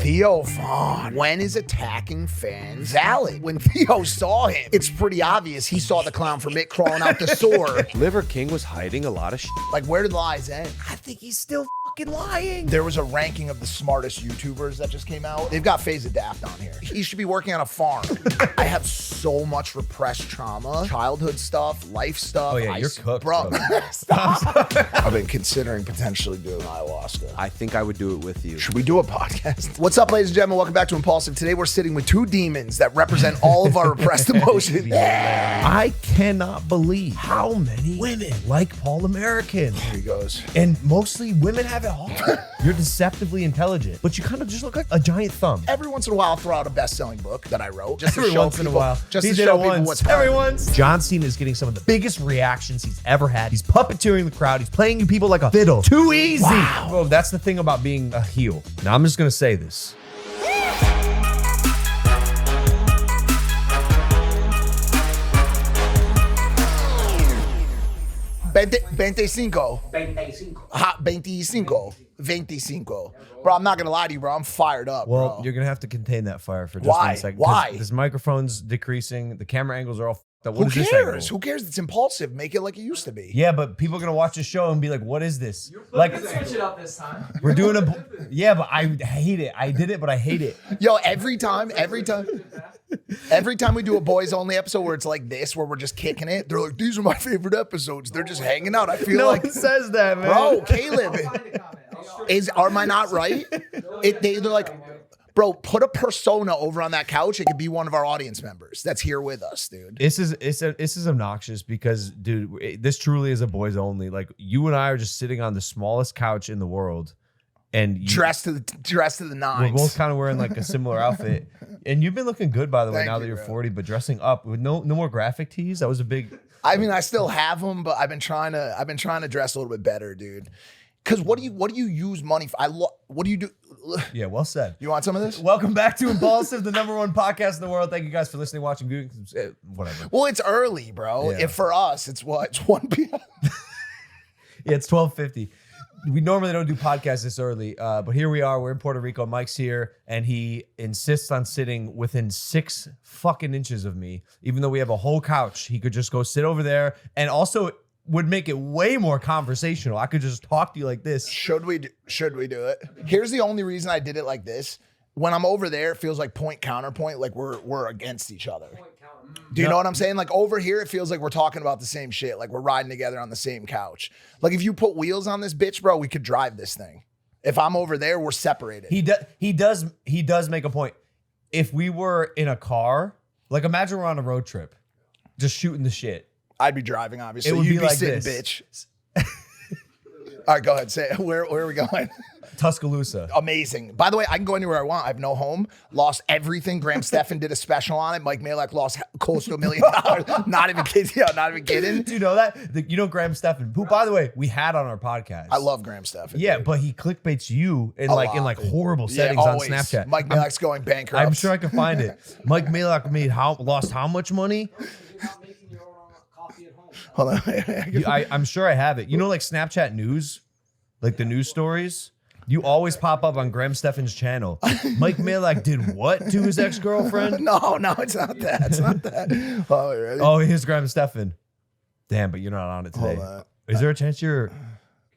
Theo Von, when is attacking fans valid? When Theo saw him, it's pretty obvious he saw the clown from It crawling out the sewer. Liver King was hiding a lot of shit. Like, where did the lies end? I think he's still fucking lying. There was a ranking of the smartest YouTubers that just came out. They've got Phase Adapt on here. He should be working on a farm. I have so much repressed trauma, childhood stuff, life stuff. Oh yeah, you're cooked, bro. Stop. I've been considering potentially doing ayahuasca. I think I would do it with you. Should we do a podcast? What's up, ladies and gentlemen? Welcome back to Impulsive. Today we're sitting with two demons that represent all of our repressed emotions. I cannot believe how many women like Paul American. Here he goes. And mostly women have it hard. You're deceptively intelligent, but you kind of just look like a giant thumb. Every once in a while, I'll throw out a best-selling book that I wrote. Just to Every show once people, in a while. Just He to did show it people once. what's fun. Everyone's. John Cena is getting some of the biggest reactions he's ever had. He's puppeteering the crowd. He's playing you people like a fiddle. Too easy. Wow. Bro, that's the thing about being a heel. Now, I'm just going to say this. Hot 25. Bro, I'm not gonna lie to you, bro. I'm fired up, Well, bro. you're going to have to contain that fire for just Why? 1 second. 'cause Why? This microphone's decreasing. The camera angles are all f***ed up. What Who is this cares? angle? Who cares? It's impulsive. Make it like it used to be. Yeah, but people are gonna watch the show and be like, "What is this?" Like, Switch it up this time. we're doing a. Yeah, but I hate it. I did it, but I hate it. Yo, every time we do a boys only episode where it's like this, where we're just kicking it, they're like, these are my favorite episodes. They're just hanging out. I feel No like, one says that, man. bro, Caleb, am I not right? They're like, bro, put a persona over on that couch. It could be one of our audience members that's here with us, dude. This is obnoxious because, dude, this truly is a boys only. Like, you and I are just sitting on the smallest couch in the world, and Dressed to the nines. we're both kind of wearing like a similar outfit. And you've been looking good, by the way, Thank now you, that you're bro. 40. But dressing up with no more graphic tees. That was a big. I mean, I still have them, but I've been trying to dress a little bit better, dude. Cause what do you use money for? What do you do? Yeah, well said. You want some of this? Welcome back to Impulsive, the #1 podcast in the world. Thank you guys for listening, watching, viewing, whatever. Well, it's early, bro. Yeah. If for us, it's what? It's 1 p.m. Yeah, it's 12:50. We normally don't do podcasts this early, but here we are. We're in Puerto Rico. Mike's here, and he insists on sitting within 6 fucking inches of me, even though we have a whole couch. He could just go sit over there, and also would make it way more conversational. I could just talk to you like this. Should we do it? Here's the only reason I did it like this. When I'm over there, it feels like point counterpoint, like we're against each other. Do you know what I'm saying? Like over here, it feels like we're talking about the same shit. Like we're riding together on the same couch. Like if you put wheels on this bitch, bro, we could drive this thing. If I'm over there, we're separated. He does make a point. If we were in a car, like imagine we're on a road trip, just shooting the shit. I'd be driving, obviously. It would You'd be like sitting, this. bitch. All right, go ahead. Say it. Where are we going? Tuscaloosa. Amazing. By the way, I can go anywhere I want. I have no home. Lost everything. Graham Stephan did a special on it. Mike Malek lost close to $1 million. Not even kidding. Yeah, not even kidding. Do you know that? You know Graham Stephan, who, by the way, we had on our podcast. I love Graham Stephan. Yeah, dude. but he clickbaits you in A like lot. horrible settings on always. Snapchat. Mike Malek's going bankrupt. I'm sure I can find it. Mike Malek lost how much money? You're not making your own coffee at home. Hold on. I'm sure I have it. You know, like Snapchat news, like the news stories. You always pop up on Graham Stephan's channel. Mike Malek did what to his ex-girlfriend? No, it's not that. It's not that. Oh, wait, ready? Oh, here's Graham Stephan. Damn, but you're not on it today. Hold on. Is there a chance you're?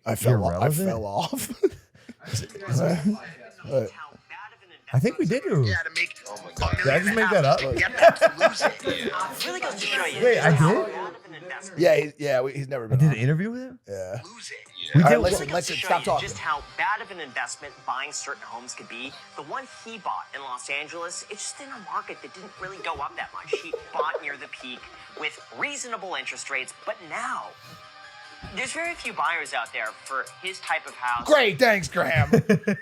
I fell relevant? off. I think we did. To make Did I just make that up? Really goes to show you. Wait, I did? He's never I been did on. an interview with him? Yeah. We All did. right, listen, Goes to stop show you talking. just how bad of an investment buying certain homes could be. The one he bought in Los Angeles, it's just in a market that didn't really go up that much. He bought near the peak with reasonable interest rates, but now there's very few buyers out there for his type of house. Great, thanks, Graham.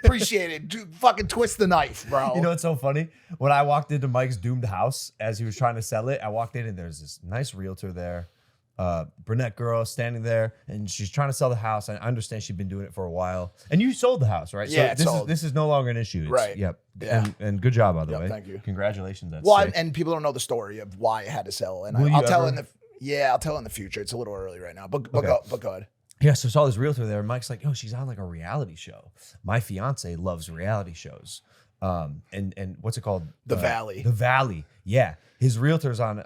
Appreciate it. Dude, fucking twist the knife, bro. You know what's so funny? When I walked into Mike's doomed house as he was trying to sell it, I walked in and there's this nice realtor there, brunette girl standing there, and she's trying to sell the house. I understand she's been doing it for a while. And you sold the house, right? Yeah, it's sold. This is no longer an issue. Right. Yep. Yeah. And good job, by the way. thank you. Congratulations. That's Well, sick. and people don't know the story of why it had to sell, and Will you I'll tell ever? in the I'll tell in the future. It's a little early right now, but Okay. go ahead. Yeah, so I saw this realtor there, and Mike's like, "Oh, she's on like a reality show. My fiance loves reality shows." and what's it called? The Valley. The Valley. Yeah, his realtor's on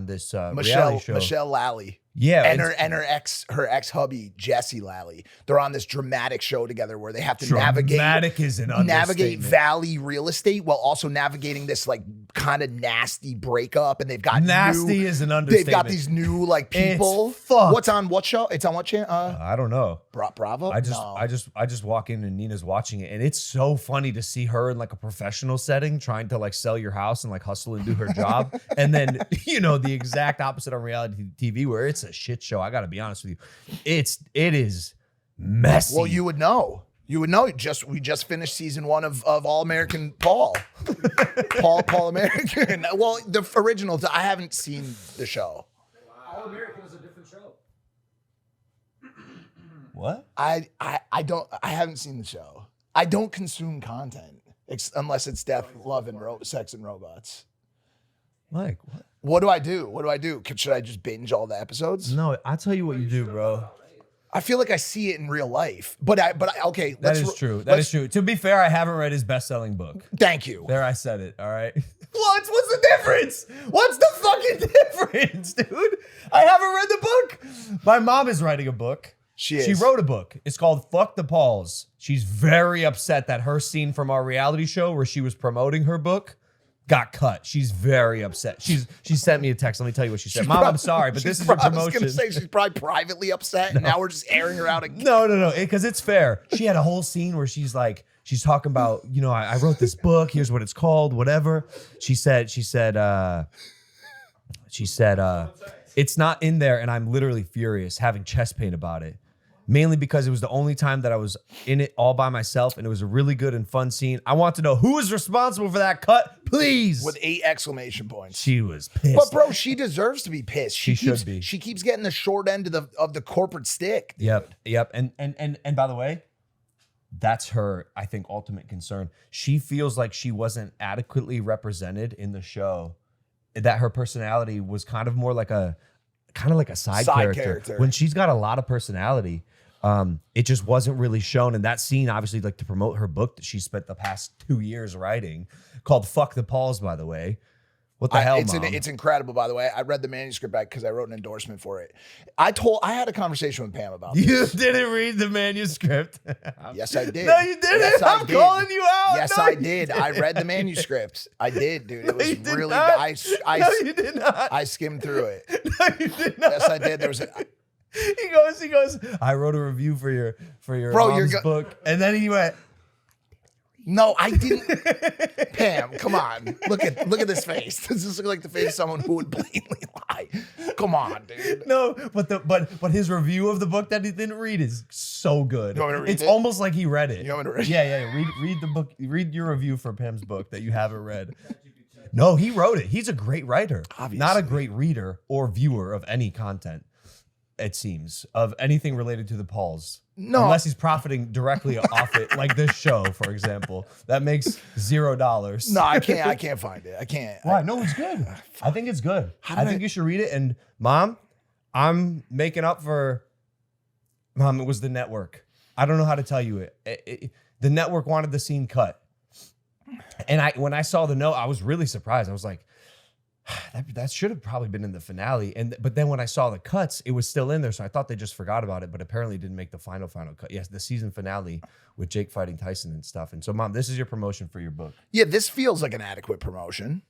this reality show. Michelle Lally. Yeah, and her ex hubby Jesse Lally. They're on this dramatic show together where they have to Dramatic is an navigate understatement. Valley real estate while also navigating this like kind of nasty breakup. And they've got Nasty is an understatement. They've got these new like people. It's fucked. What's on what show? It's on what channel? I don't know. Bravo. I just walk in and Nina's watching it, and it's so funny to see her in like a professional setting trying to like sell your house and like hustle and do her job, and then the exact opposite on reality TV where it's a shit show. I got to be honest with you, it is messy. Well, you would know. You would know. We just finished season 1 of All American Paul. Paul American. Well, the original. I haven't seen the show. All American is a different show. What? I haven't seen the show. I don't consume content unless it's death, love, and sex and robots. Mike, what? What do I do? Should I just binge all the episodes? No, I'll tell you what you do, bro. I feel like I see it in real life, but okay. That is true. That is true. To be fair, I haven't read his best-selling book. Thank you. There, I said it. All right. What's the difference? What's the fucking difference, dude? I haven't read the book. My mom is writing a book. She wrote a book. It's called Fuck the Pauls. She's very upset that her scene from our reality show where she was promoting her book got cut. She's very upset. She sent me a text. Let me tell you what she said. Mom, I'm sorry, but this is your promotion. I was gonna say she's probably privately upset, and now we're just airing her out again. No, because it's fair. She had a whole scene where she's talking about, I wrote this book. Here's what it's called. Whatever. She said, it's not in there, and I'm literally furious, having chest pain about it. Mainly because it was the only time that I was in it all by myself, and it was a really good and fun scene. I want to know who is responsible for that cut, please. With 8 exclamation points. She was pissed. But bro, she deserves to be pissed. She should be. She keeps getting the short end of the corporate stick. Yep. And by the way, that's her, I think, ultimate concern. She feels like she wasn't adequately represented in the show. That her personality was kind of a side character. When she's got a lot of personality. It just wasn't really shown in that scene, obviously, like to promote her book that she spent the past 2 years writing, called Fuck the Pauls, by the way. What the hell, Mom? It's incredible, by the way. I read the manuscript back because I wrote an endorsement for it. I had a conversation with Pam about this. You didn't read the manuscript. Yes, I did. No, you didn't. Yes, I'm calling you out. Yes, no, I did. I read the manuscript. I did, dude. It was really not. No, you did not. I skimmed through it. No, you did not. Yes, I did. There was He goes, I wrote a review for your mom's book. And then he went, no, I didn't. Pam, come on. Look at this face. Does this look like the face of someone who would blatantly lie? Come on, dude. No, but his review of the book that he didn't read is so good. You want me to read it's it? almost like he read it. You want me to read it? Yeah. Read the book. Read your review for Pam's book that you haven't read. No, he wrote it. He's a great writer. Obviously. Not a great reader or viewer of any content, it seems, of anything related to the Pauls. No. Unless he's profiting directly off it, like this show, for example. That makes $0. No, I can't find it. I can't. Why? No, it's good. I think it's good. I think you should read it. And Mom, I'm making up for... Mom, it was the network. I don't know how to tell you it. The network wanted the scene cut. And when I saw the note, I was really surprised. I was like, that should have probably been in the finale. But then when I saw the cuts, it was still in there. So I thought they just forgot about it, but apparently it didn't make the final cut. Yes, the season finale with Jake fighting Tyson and stuff. And so, Mom, this is your promotion for your book. Yeah, this feels like an adequate promotion.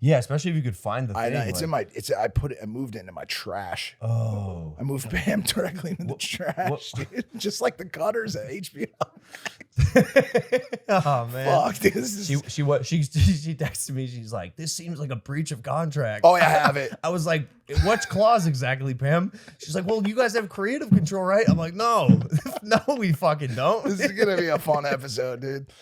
Yeah, especially if you could find the thing. I know, I moved it into my trash. Oh. I moved Pam directly into the trash, dude. Just like the cutters at HBO. Oh man. Fuck, dude. She texted me, she's like, this seems like a breach of contract. Oh, yeah, I have it. I was like, what clause exactly, Pam? She's like, well, you guys have creative control, right? I'm like, no, we fucking don't. This is gonna be a fun episode, dude.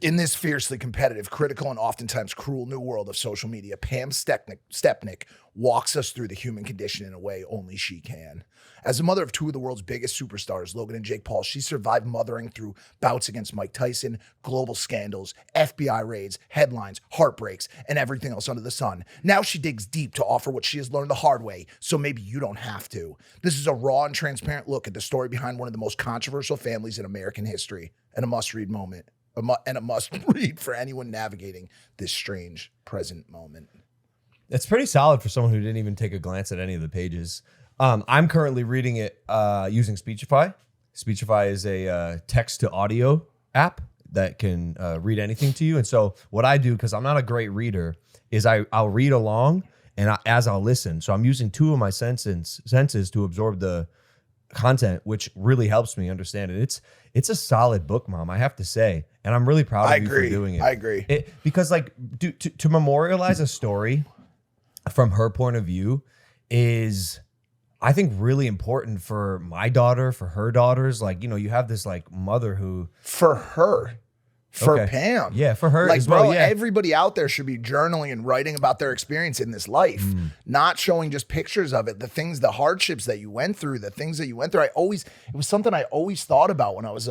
In this fiercely competitive, critical, and oftentimes cruel new world of social media, Pam Stepnick walks us through the human condition in a way only she can. As a mother of 2 of the world's biggest superstars, Logan and Jake Paul, she survived mothering through bouts against Mike Tyson, global scandals, FBI raids, headlines, heartbreaks, and everything else under the sun. Now she digs deep to offer what she has learned the hard way, so maybe you don't have to. This is a raw and transparent look at the story behind one of the most controversial families in American history, and a must-read moment. and a must read for anyone navigating this strange present moment. It's pretty solid for someone who didn't even take a glance at any of the pages. I'm currently reading it using Speechify. Speechify is a text to audio app that can read anything to you. And so what I do, because I'm not a great reader, is I'll read along and as I'll listen. So I'm using two of my senses to absorb the content, which really helps me understand it. It's a solid book, Mom, I have to say. And I'm really proud of you for doing it. I agree. Because like to memorialize a story from her point of view is, I think, really important for my daughter, for her daughters. Like, you know, you have this like mother who... For her. For Okay. Pam. Yeah, for her like, as bro, well, yeah. everybody out there should be journaling and writing about their experience in this life, not showing just pictures of it, the hardships that you went through, the things that you went through. It was something I always thought about when I was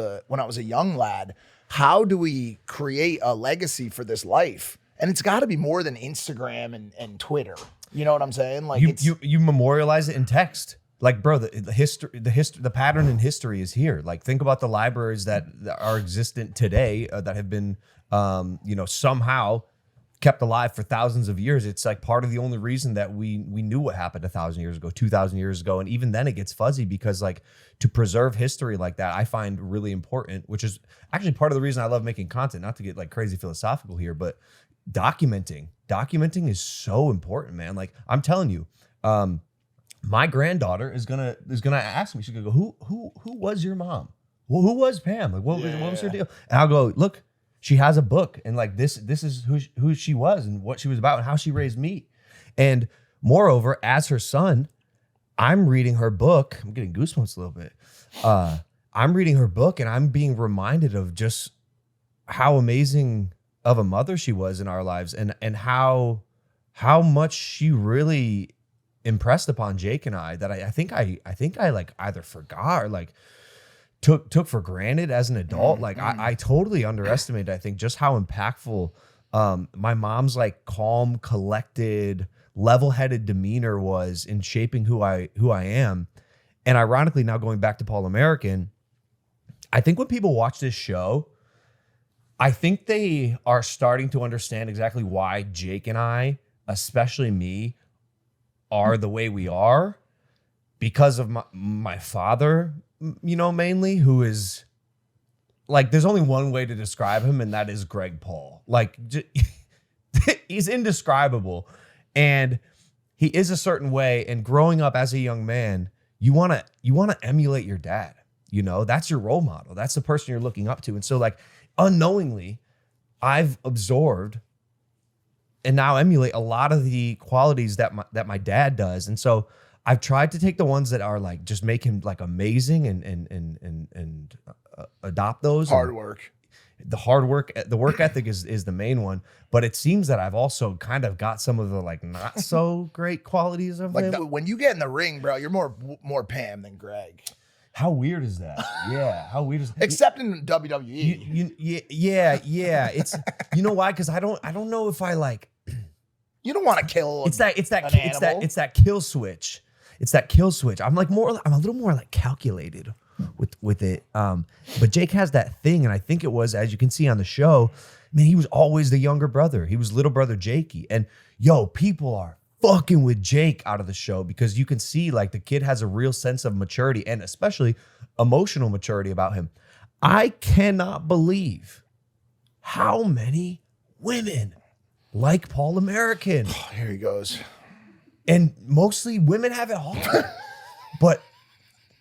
a young lad. How do we create a legacy for this life? And it's got to be more than Instagram and Twitter. You know what I'm saying? Like you memorialize it in text. Like, bro, the pattern in history is here. Like, think about the libraries that are existent today that have been, somehow kept alive for thousands of years. It's like part of the only reason that we knew what happened 1,000 years ago, 2,000 years ago. And even then it gets fuzzy because like to preserve history like that, I find really important, which is actually part of the reason I love making content, not to get like crazy philosophical here, but documenting is so important, man. Like I'm telling you, my granddaughter is gonna ask me. She's gonna go, who was your mom? Well, who was Pam? Like, what was her deal? And I'll go, look, she has a book, and like this is who she was and what she was about and how she raised me. And moreover, as her son, I'm reading her book. I'm getting goosebumps a little bit. I'm reading her book, and I'm being reminded of just how amazing of a mother she was in our lives, and how much she really impressed upon Jake and I that I think I like either forgot or like took for granted as an adult. Like I totally underestimated, I think, just how impactful my mom's like calm, collected, level-headed demeanor was in shaping who I am. And ironically, now going back to Paul American, I think when people watch this show, I think they are starting to understand exactly why Jake and I, especially me, are the way we are because of my father, you know, mainly, who is like, there's only one way to describe him, and that is Greg Paul. Like, he's indescribable, and he is a certain way. And growing up as a young man, you want to emulate your dad. You know, that's your role model. That's the person you're looking up to. And so like unknowingly, I've absorbed and now emulate a lot of the qualities that my dad does. And so I've tried to take the ones that are like, just make him like amazing and adopt those. Hard work. The work ethic is the main one, but it seems that I've also kind of got some of the like not so great qualities of him. Like when you get in the ring, bro, you're more Pam than Greg. How weird is that? Yeah, how weird is that? Except in WWE. Yeah. It's, you know why? Because I don't know if I like. You don't want to kill. It's that kill switch. It's that kill switch. I'm a little more like calculated with it. But Jake has that thing, and I think it was, as you can see on the show, man, he was always the younger brother. He was little brother Jakey, and people are fucking with Jake out of the show because you can see like the kid has a real sense of maturity and especially emotional maturity about him. I cannot believe how many women like Paul American. Oh, here he goes. And mostly women have it hard, but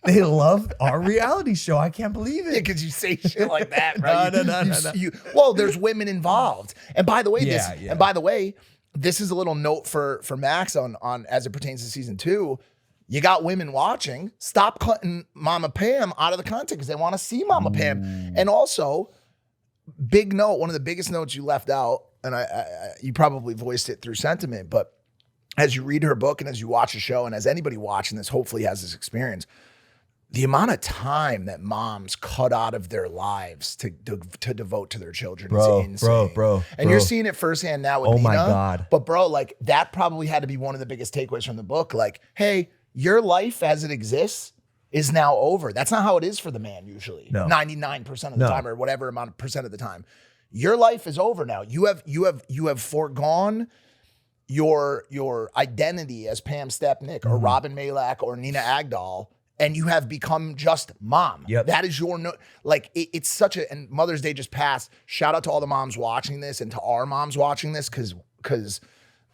they loved our reality show. I can't believe it. Yeah, because you say shit like that, right? No. Well, there's women involved. And by the way, Yeah. This is a little note for Max on as it pertains to season 2. You got women watching. Stop cutting Mama Pam out of the content because they want to see Mama Pam. And also, big note, one of the biggest notes you left out, and you probably voiced it through sentiment, but as you read her book and as you watch the show, and as anybody watching this hopefully has this experience, the amount of time that moms cut out of their lives to devote to their children is insane. Bro. And you're seeing it firsthand now with Nina. My God. But bro, like that probably had to be one of the biggest takeaways from the book. Like, hey, your life as it exists is now over. That's not how it is for the man usually. No. 99% of the time or whatever amount of percent of the time. Your life is over now. You have foregone your identity as Pam Stepnick or Robin Malak or Nina Agdal, and you have become just mom. Yep. That is your it's such a, and Mother's Day just passed. Shout out to all the moms watching this and to our moms watching this, because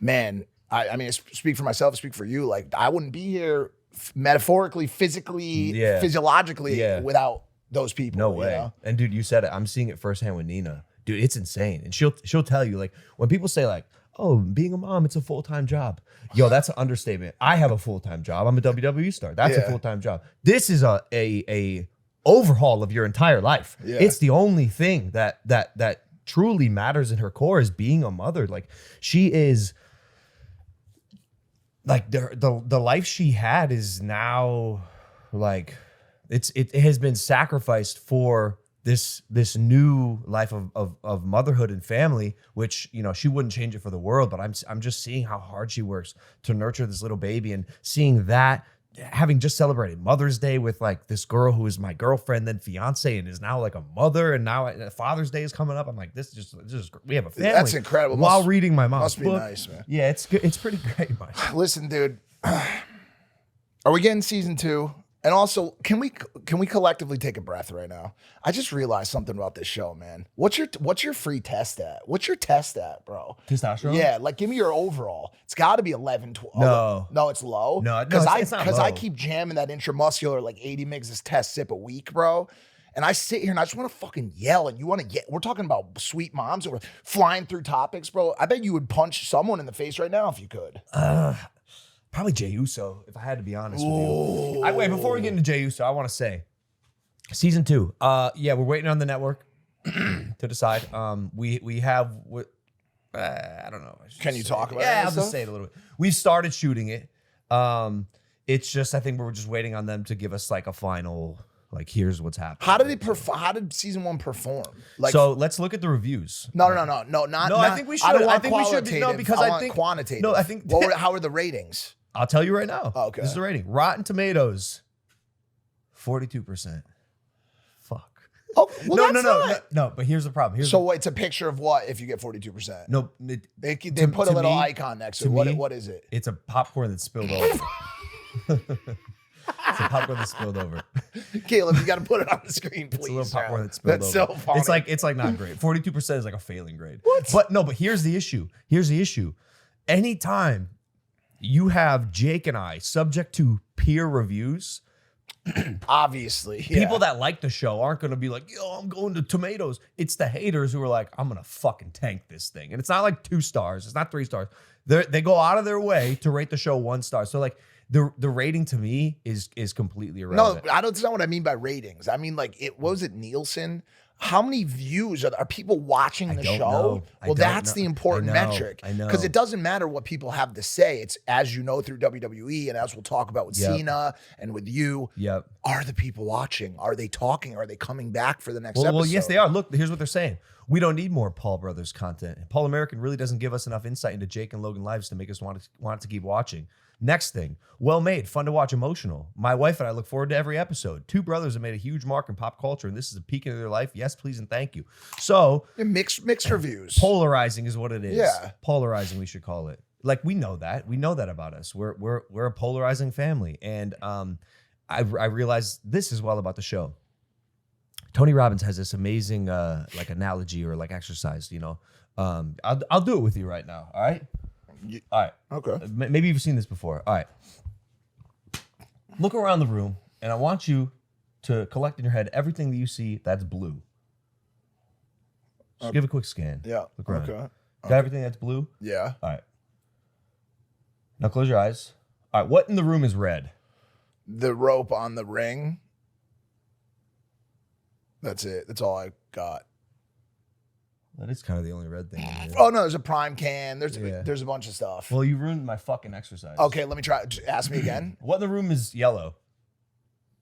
man, I mean, I speak for myself, I speak for you. Like, I wouldn't be here metaphorically, physically, physiologically without those people. No way. You know? And dude, you said it. I'm seeing it firsthand with Nina. Dude, it's insane. And she'll tell you, like, when people say like, oh, being a mom, it's a full-time job. Yo, that's an understatement. I have a full-time job. I'm a WWE star. That's a full-time job. This is a overhaul of your entire life. Yeah. It's the only thing that truly matters in her core is being a mother. Like, she is like the life she had is now like it has been sacrificed for this new life of motherhood and family, which, you know, she wouldn't change it for the world, but I'm just seeing how hard she works to nurture this little baby, and seeing that, having just celebrated Mother's Day with like this girl who is my girlfriend, then fiance, and is now like a mother, and now Father's Day is coming up. I'm like, this is we have a family. That's incredible. While reading my mom's must be book. nice, man. Yeah, it's good. It's pretty great, Mike. Listen, dude, are we getting season 2? And also, can we collectively take a breath right now? I just realized something about this show, man. What's your free test at? What's your test at, bro? Testosterone? Yeah, like give me your overall. It's got to be 11, 12. No, it's low. No, because it's not low. I keep jamming that intramuscular like 80 mgs this test sip a week, bro. And I sit here and I just want to fucking yell. And you want to get? We're talking about sweet moms. We're flying through topics, bro. I bet you would punch someone in the face right now if you could. Probably Jey Uso, if I had to be honest with you. Wait, before we get into Jey Uso, I want to say, season 2. Yeah, we're waiting on the network to decide. We have, I don't know. Can you talk about it? Yeah, I'll just say it a little bit. We've started shooting it. It's just, I think we're just waiting on them to give us like a final, like, here's what's happening. How did season 1 perform? Like, so let's look at the reviews. No, I think we should. I think we should. No, because I think quantitative. No, I think. How are the ratings? I'll tell you right now. Oh, okay. This is the rating. Rotten Tomatoes, 42%. Fuck. Oh, well, no. But here's the problem. It's a picture of what if you get 42%? No, they put a little icon next to it. What is it? It's a popcorn that's spilled over. It's a popcorn that's spilled over. Caleb, you got to put it on the screen, please. It's a little popcorn that's spilled over. That's so funny. It's like not great. 42% is like a failing grade. What? But here's the issue. Anytime you have Jake and I subject to peer reviews, obviously, people that like the show aren't going to be like, yo, I'm going to Tomatoes. It's the haters who are like, I'm going to fucking tank this thing. And it's not like 2 stars. It's not 3 stars. They go out of their way to rate the show 1 star. So like the rating to me is completely irrelevant. No, that's not what I mean by ratings. I mean, like, what was it, Nielsen? How many views are people watching the show? Well, that's the important metric. I know. Because it doesn't matter what people have to say. It's, as you know, through WWE, and as we'll talk about with Cena and with you. Yep. Are the people watching? Are they talking? Are they coming back for the next episode? Well, yes, they are. Look, here's what they're saying. We don't need more Paul Brothers content. Paul American really doesn't give us enough insight into Jake and Logan lives to make us want to keep watching. Next thing, well made, fun to watch, emotional. My wife and I look forward to every episode. 2 brothers have made a huge mark in pop culture, and this is a peek into their life. Yes, please, and thank you. So mixed reviews. Polarizing is what it is. Yeah, polarizing, we should call it. Like, we know that about us. We're a polarizing family, and I realize this as well about the show. Tony Robbins has this amazing like analogy or like exercise. You know, I'll do it with you right now. All right. All right. Okay. Maybe you've seen this before. All right. Look around the room, and I want you to collect in your head everything that you see that's blue. Just give a quick scan. Yeah. Look around. Okay. Got everything that's blue? Yeah. All right. Now close your eyes. All right. What in the room is red? The rope on the ring. That's it. That's all I got. That is kind of the only red thing in here. Oh no, there's a prime can. There's a bunch of stuff. Well, you ruined my fucking exercise. Okay, let me try. Ask me again. What in the room is yellow?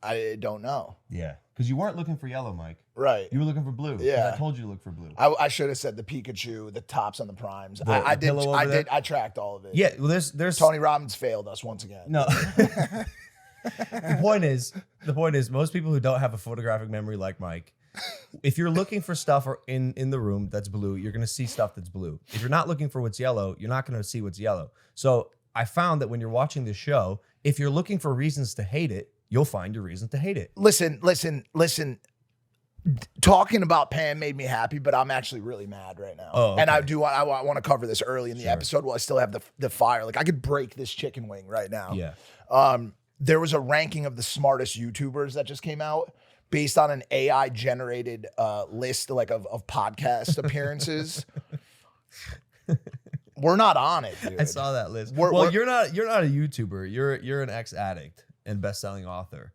I don't know. Yeah, because you weren't looking for yellow, Mike. Right. You were looking for blue. Yeah. I told you to look for blue. I should have said the Pikachu, the tops on the primes. I did. I tracked all of it. Yeah. Well, there's Tony Robbins failed us once again. No. The point is, most people who don't have a photographic memory like Mike, if you're looking for stuff in the room that's blue, you're gonna see stuff that's blue. If you're not looking for what's yellow, you're not gonna see what's yellow. So I found that when you're watching this show, if you're looking for reasons to hate it, you'll find your reason to hate it. Listen. Talking about Pam made me happy, but I'm actually really mad right now. Oh, okay. And I want to cover this early in the episode while I still have the fire. Like I could break this chicken wing right now. Yeah. There was a ranking of the smartest YouTubers that just came out based on an AI generated list like of podcast appearances. We're not on it, dude. I saw that list. You're not a YouTuber. You're an ex-addict and best-selling author.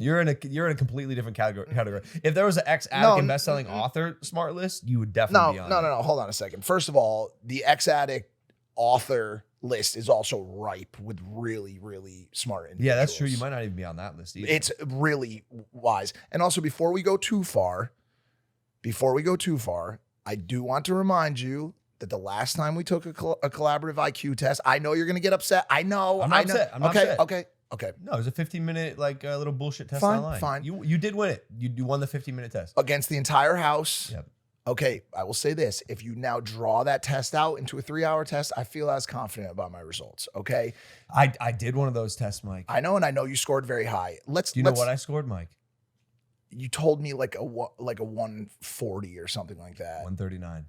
You're in a completely different category. If there was an ex-addict and best-selling author smart list, you would definitely be on it. No. Hold on a second. First of all, the ex-addict author list is also ripe with really, really smart individuals. Yeah, that's true. You might not even be on that list either. It's really wise. And also, before we go too far, I do want to remind you that the last time we took a collaborative IQ test, I know you're going to get upset. I know. I'm not upset. I'm not upset. Okay. No, it was a 15-minute little bullshit test Fine, online. fine. You did win it. You won the 15-minute test. Against the entire house. Yep. Okay, I will say this. If you now draw that test out into a 3-hour test, I feel as confident about my results, okay? I did one of those tests, Mike. I know, and I know you scored very high. Do you know what I scored, Mike? You told me like a 140 or something like that. 139,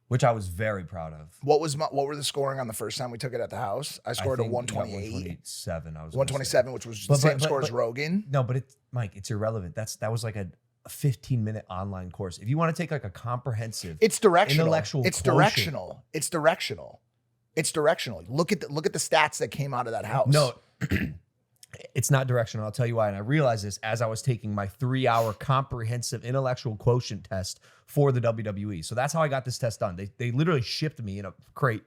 which I was very proud of. What were the scoring on the first time we took it at the house? I scored a 128. 127. I was 127, which was the same score as Rogan. No, but Mike, it's irrelevant. That was like a 15-minute online course. If you want to take like a comprehensive, it's directional. Intellectual It's quotient. directional. It's directional. It's directional. Look at the stats that came out of that house. No, it's not directional. I'll tell you why. And I realized this as I was taking my 3-hour comprehensive intellectual quotient test for the WWE. So that's how I got this test done. They literally shipped me in a crate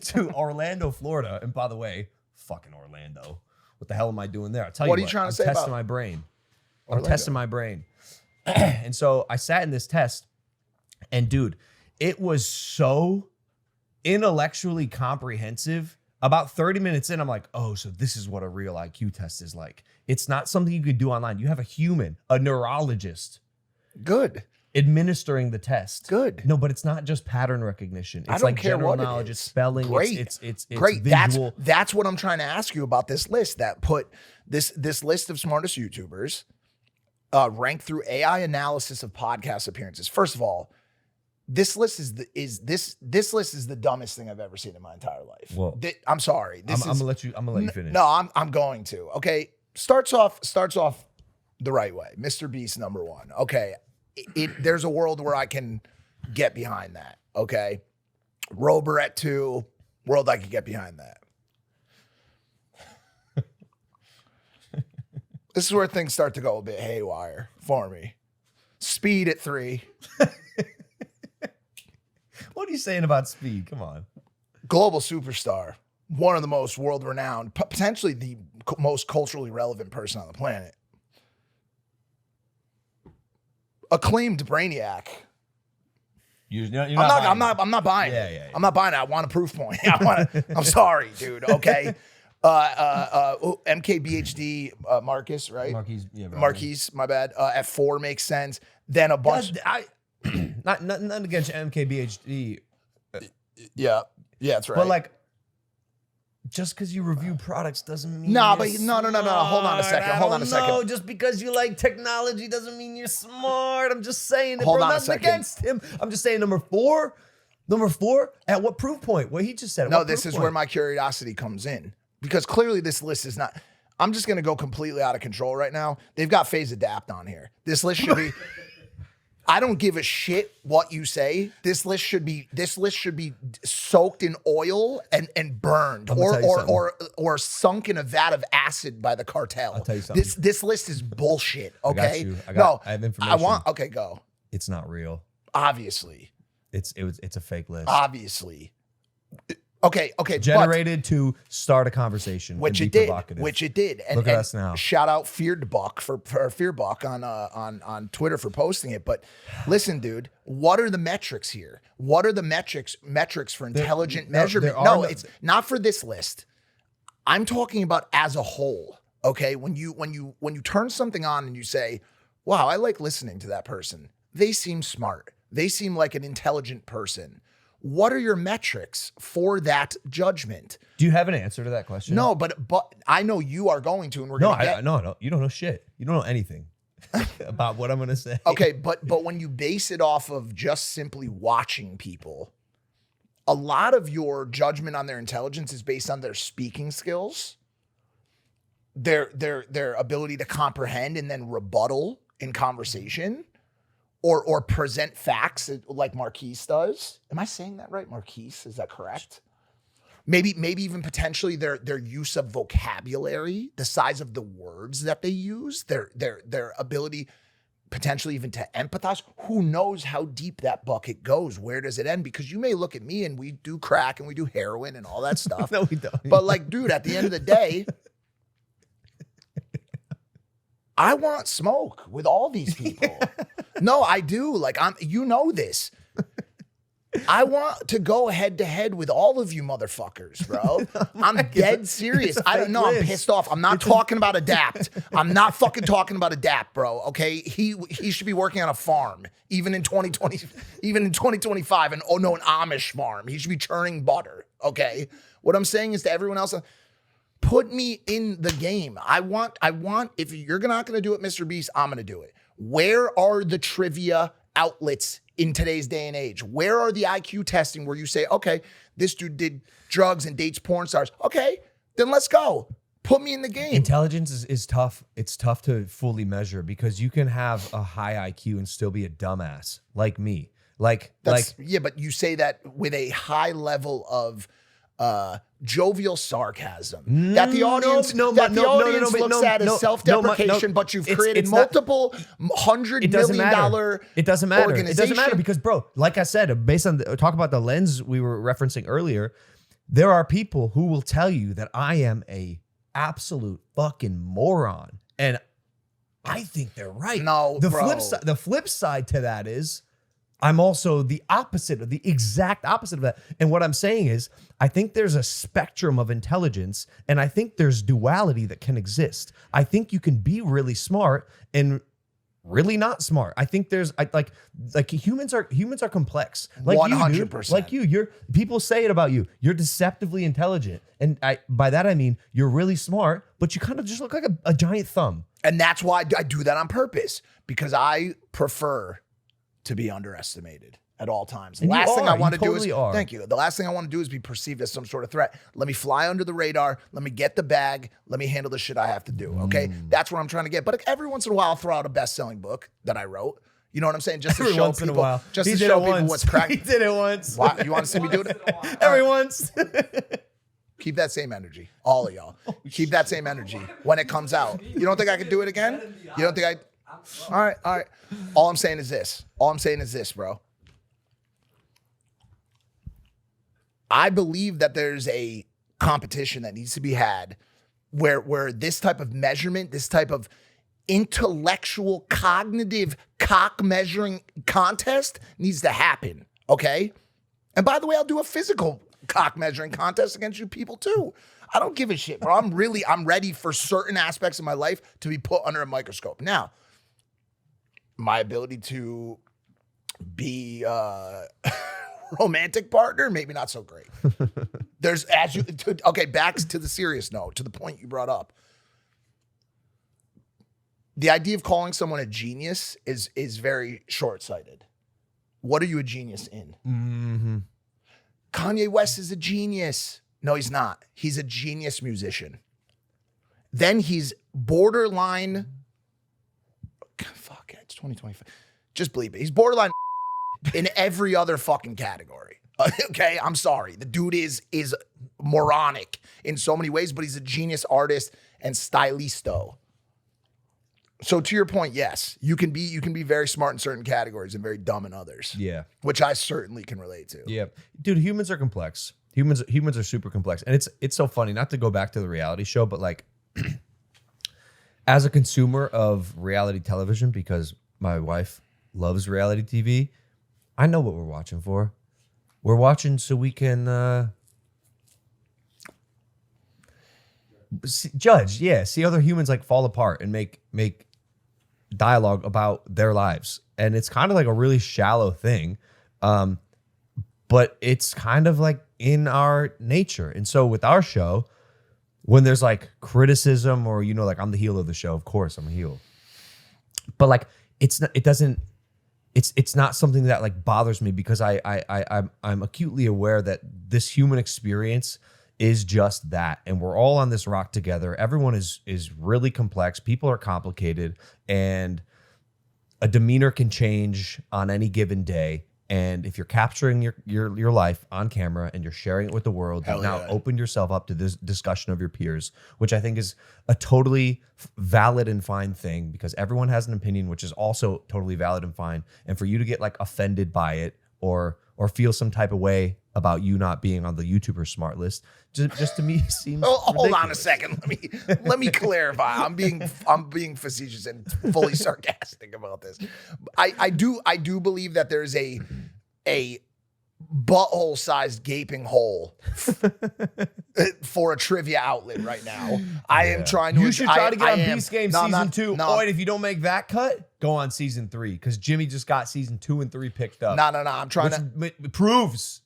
to Orlando, Florida. And by the way, fucking Orlando. What the hell am I doing there? I'll tell you what. What are you trying to I'm say testing about my brain. I'm Orlando? testing my brain. And so I sat in this test, and dude, it was so intellectually comprehensive. About 30 minutes in, I'm like, oh, so this is what a real IQ test is like. It's not something you could do online. You have a human, a neurologist, Good. administering the test. Good. No, but it's not just pattern recognition. It's I don't like care general what it knowledge, is. it's spelling, Great. it's Great. visual. That's what I'm trying to ask you about this list that put this list of smartest YouTubers ranked through AI analysis of podcast appearances. First of all, this list is the dumbest thing I've ever seen in my entire life. Whoa. I'm sorry. I'm gonna let you finish. No, I'm going to. Okay. Starts off the right way. MrBeast #1. Okay. There's a world where I can get behind that. Okay. Rober at 2. World I can get behind that. This is where things start to go a bit haywire for me. Speed at 3. What are you saying about Speed? Come on. Global superstar. One of the most world-renowned, potentially the most culturally relevant person on the planet. Acclaimed brainiac. You're I'm not buying it. Yeah. I'm not buying it. I want a proof point. I'm sorry, dude. Okay. MKBHD Marcus, right? Marquise, my bad. At 4 makes sense. Then a bunch. Nothing against MKBHD. Yeah, that's right. But like, just because you review products doesn't mean No. you're Hold on a second. No, just because you like technology doesn't mean you're smart. I'm just saying it, Hold bro. on a Nothing second. against him. I'm just saying number four. At what proof point? What he just said. No, this is where my curiosity comes in. Because clearly this list is not. I'm just going to go completely out of control right now. They've got phase adapt on here. This list should be. I don't give a shit what you say. This list should be soaked in oil and burned or sunk in a vat of acid by the cartel. I'll tell you something. This list is bullshit. Okay. I have information. Okay, go. It's not real. Obviously. It's a fake list. Obviously. Okay. Generated to start a conversation, which and it be did. provocative. Which it did. And, Look at us now. Shout out Fearbuck for Fearbuck on Twitter for posting it. But listen, dude, what are the metrics here? What are the metrics for intelligent measurement? No, it's not for this list. I'm talking about as a whole. Okay, when you turn something on and you say, "Wow, I like listening to that person. They seem smart. They seem like an intelligent person." What are your metrics for that judgment? Do you have an answer to that question? No, but I know you are going to, and we're going to get. No. You don't know shit. You don't know anything about what I'm going to say. Okay, but when you base it off of just simply watching people, a lot of your judgment on their intelligence is based on their speaking skills, their ability to comprehend and then rebuttal in conversation, or present facts like Marquise does. Am I saying that right? Marquise, is that correct? Maybe even potentially their use of vocabulary, the size of the words that they use, their ability potentially even to empathize. Who knows how deep that bucket goes? Where does it end? Because you may look at me and we do crack and we do heroin and all that stuff. No, we don't. But like, dude, at the end of the day, I want smoke with all these people. No, I do. Like, you know this. I want to go head to head with all of you motherfuckers, bro. I'm dead serious. I don't know. I'm pissed off. I'm not talking about Adapt. I'm not fucking talking about Adapt, bro. Okay, he should be working on a farm, even in 2020, even in 2025, an Amish farm. He should be churning butter. Okay, what I'm saying is to everyone else, put me in the game. I want. If you're not gonna do it, MrBeast, I'm gonna do it. Where are the trivia outlets in today's day and age? Where are the IQ testing where you say, okay, this dude did drugs and dates porn stars. Okay, then let's go. Put me in the game. Intelligence is tough. It's tough to fully measure because you can have a high IQ and still be a dumbass like me. Yeah, but you say that with a high level of jovial sarcasm that the audience looks at as self-deprecation, but you've created multiple $100 million. It doesn't matter. It doesn't matter because, bro, like I said, based on talk about the lens we were referencing earlier, there are people who will tell you that I am a absolute fucking moron, and I think they're right. No, the flip side to that is, I'm also the exact opposite of that. And what I'm saying is, I think there's a spectrum of intelligence, and I think there's duality that can exist. I think you can be really smart and really not smart. I think there's like humans are complex. Like 100%. Like you're people say it about you. You're deceptively intelligent, and by that I mean you're really smart, but you kind of just look like a giant thumb. And that's why I do that on purpose, because I prefer to be underestimated at all times. The last thing I want to do is thank you. The last thing I want to do is be perceived as some sort of threat. Let me fly under the radar. Let me get the bag. Let me handle the shit I have to do. Okay, that's what I'm trying to get. But every once in a while, I'll throw out a best-selling book that I wrote. You know what I'm saying? Just to show people. Just to show people what's cracking. He did it once. Why, you want to see me do it? Every once. Keep that same energy, all of y'all. Keep that same energy when it comes out. You don't think I can do it again? You don't think I? All right. All I'm saying is this, bro. I believe that there's a competition that needs to be had where this type of measurement, this type of intellectual, cognitive cock measuring contest needs to happen, okay? And by the way, I'll do a physical cock measuring contest against you people too. I don't give a shit, bro. I'm ready for certain aspects of my life to be put under a microscope. Now, my ability to be a romantic partner, maybe not so great. There's back to the serious note, to the point you brought up. The idea of calling someone a genius is very short-sighted. What are you a genius in? Mm-hmm. Kanye West is a genius. No, he's not. He's a genius musician. Then he's borderline. Fuck it, it's 2025. Just believe it. He's borderline in every other fucking category. Okay, I'm sorry. The dude is moronic in so many ways, but he's a genius artist and stylisto. So to your point, yes, you can be very smart in certain categories and very dumb in others. Yeah, which I certainly can relate to. Yeah, dude, humans are complex. Humans are super complex, and it's so funny. Not to go back to the reality show, but like, as a consumer of reality television, because my wife loves reality TV, I know what we're watching for. We're watching so we can judge, yeah, see other humans like fall apart and make dialogue about their lives. And it's kind of like a really shallow thing. But it's kind of like in our nature. And so with our show, when there's like criticism or, you know, like I'm the heel of the show, of course I'm a heel. But like it's not something that like bothers me because I'm acutely aware that this human experience is just that. And we're all on this rock together. Everyone is really complex. People are complicated, and a demeanor can change on any given day. And if you're capturing your life on camera and you're sharing it with the world, you now open yourself up to this discussion of your peers, which I think is a totally valid and fine thing, because everyone has an opinion, which is also totally valid and fine. And for you to get like offended by it or feel some type of way about you not being on the YouTuber smart list, just to me seems hold on a second. Let me clarify. I'm being facetious and fully sarcastic about this. I do believe that there's a butthole-sized gaping hole for a trivia outlet right now. I am trying to. You should try to get on Beast Game season not, 2. No. And if you don't make that cut, go on season 3, because Jimmy just got season 2 and 3 picked up. No. I'm trying to proves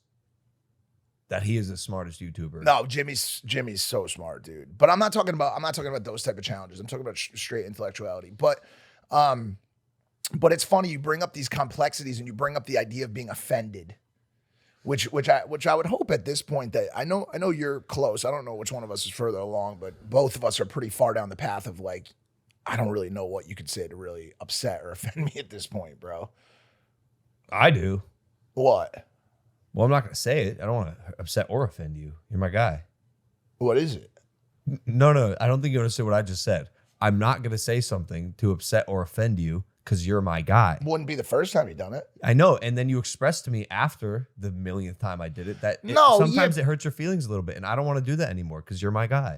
that he is the smartest YouTuber. No, Jimmy's so smart, dude. But I'm not talking about those type of challenges. I'm talking about straight intellectuality. But it's funny you bring up these complexities and you bring up the idea of being offended, which I would hope at this point that I know you're close. I don't know which one of us is further along, but both of us are pretty far down the path of like, I don't really know what you could say to really upset or offend me at this point, bro. I do. What? Well, I'm not going to say it. I don't want to upset or offend you. You're my guy. What is it? No. I don't think you understand what I just said. I'm not going to say something to upset or offend you because you're my guy. Wouldn't be the first time you've done it. I know. And then you expressed to me after the millionth time I did it that sometimes it hurts your feelings a little bit. And I don't want to do that anymore because you're my guy.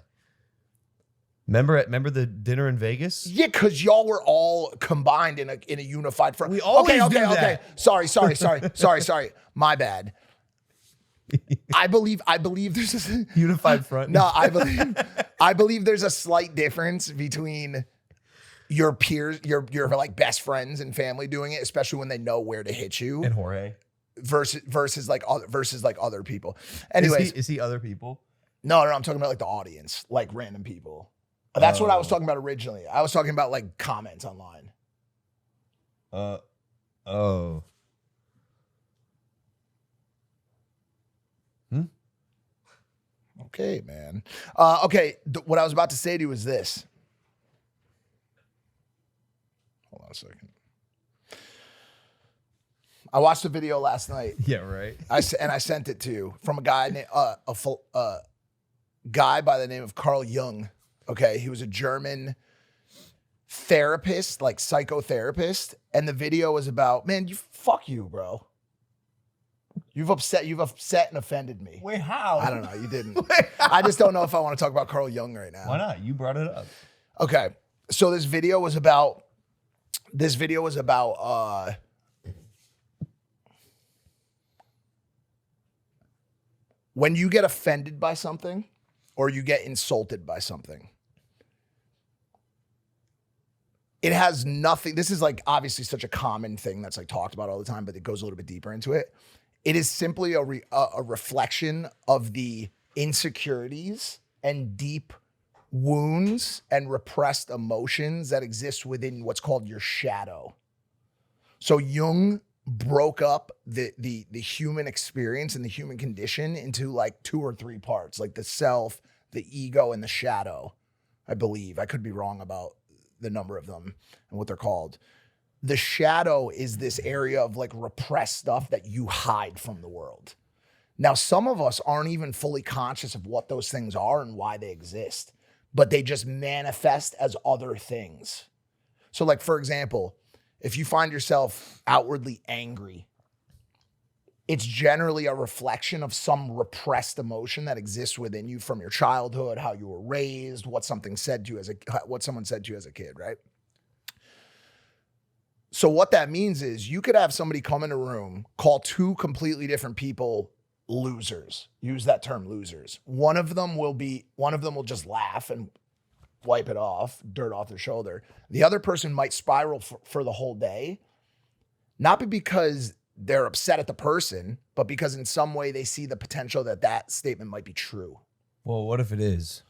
Remember the dinner in Vegas? Yeah, because y'all were all combined in a unified front. We always do that. Okay. Sorry. My bad. I believe there's a unified front. No, I believe there's a slight difference between your peers, your like best friends and family doing it, especially when they know where to hit you. And Jorge. Versus like other people. Anyways, is he other people? No, I'm talking about like the audience, like random people. That's what I was talking about originally. I was talking about like comments online. Okay, man. Okay, what I was about to say to you is this. Hold on a second. I watched a video last night. Yeah, right. I sent it to you from a guy named a guy by the name of Carl Jung. Okay, he was a German therapist, like psychotherapist, and the video was about, man, fuck you, bro. You've upset and offended me. Wait, how? I don't know. You didn't. I just don't know if I want to talk about Carl Jung right now. Why not? You brought it up. Okay, so this video was about when you get offended by something or you get insulted by something. It has nothing. This is like obviously such a common thing that's like talked about all the time, but it goes a little bit deeper into it. It is simply a reflection of the insecurities and deep wounds and repressed emotions that exist within what's called your shadow. So Jung broke up the human experience and the human condition into like 2 or 3 parts, like the self, the ego, and the shadow. I believe. I could be wrong about the number of them and what they're called. The shadow is this area of like repressed stuff that you hide from the world. Now, some of us aren't even fully conscious of what those things are and why they exist, but they just manifest as other things. So like, for example, if you find yourself outwardly angry, it's generally a reflection of some repressed emotion that exists within you from your childhood, how you were raised, what someone said to you as a kid, right? So what that means is you could have somebody come in a room, call 2 completely different people losers. Use that term, losers. One of them will just laugh and wipe it off, dirt off their shoulder. The other person might spiral for the whole day, not because they're upset at the person, but because in some way they see the potential that statement might be true. Well, what if it is?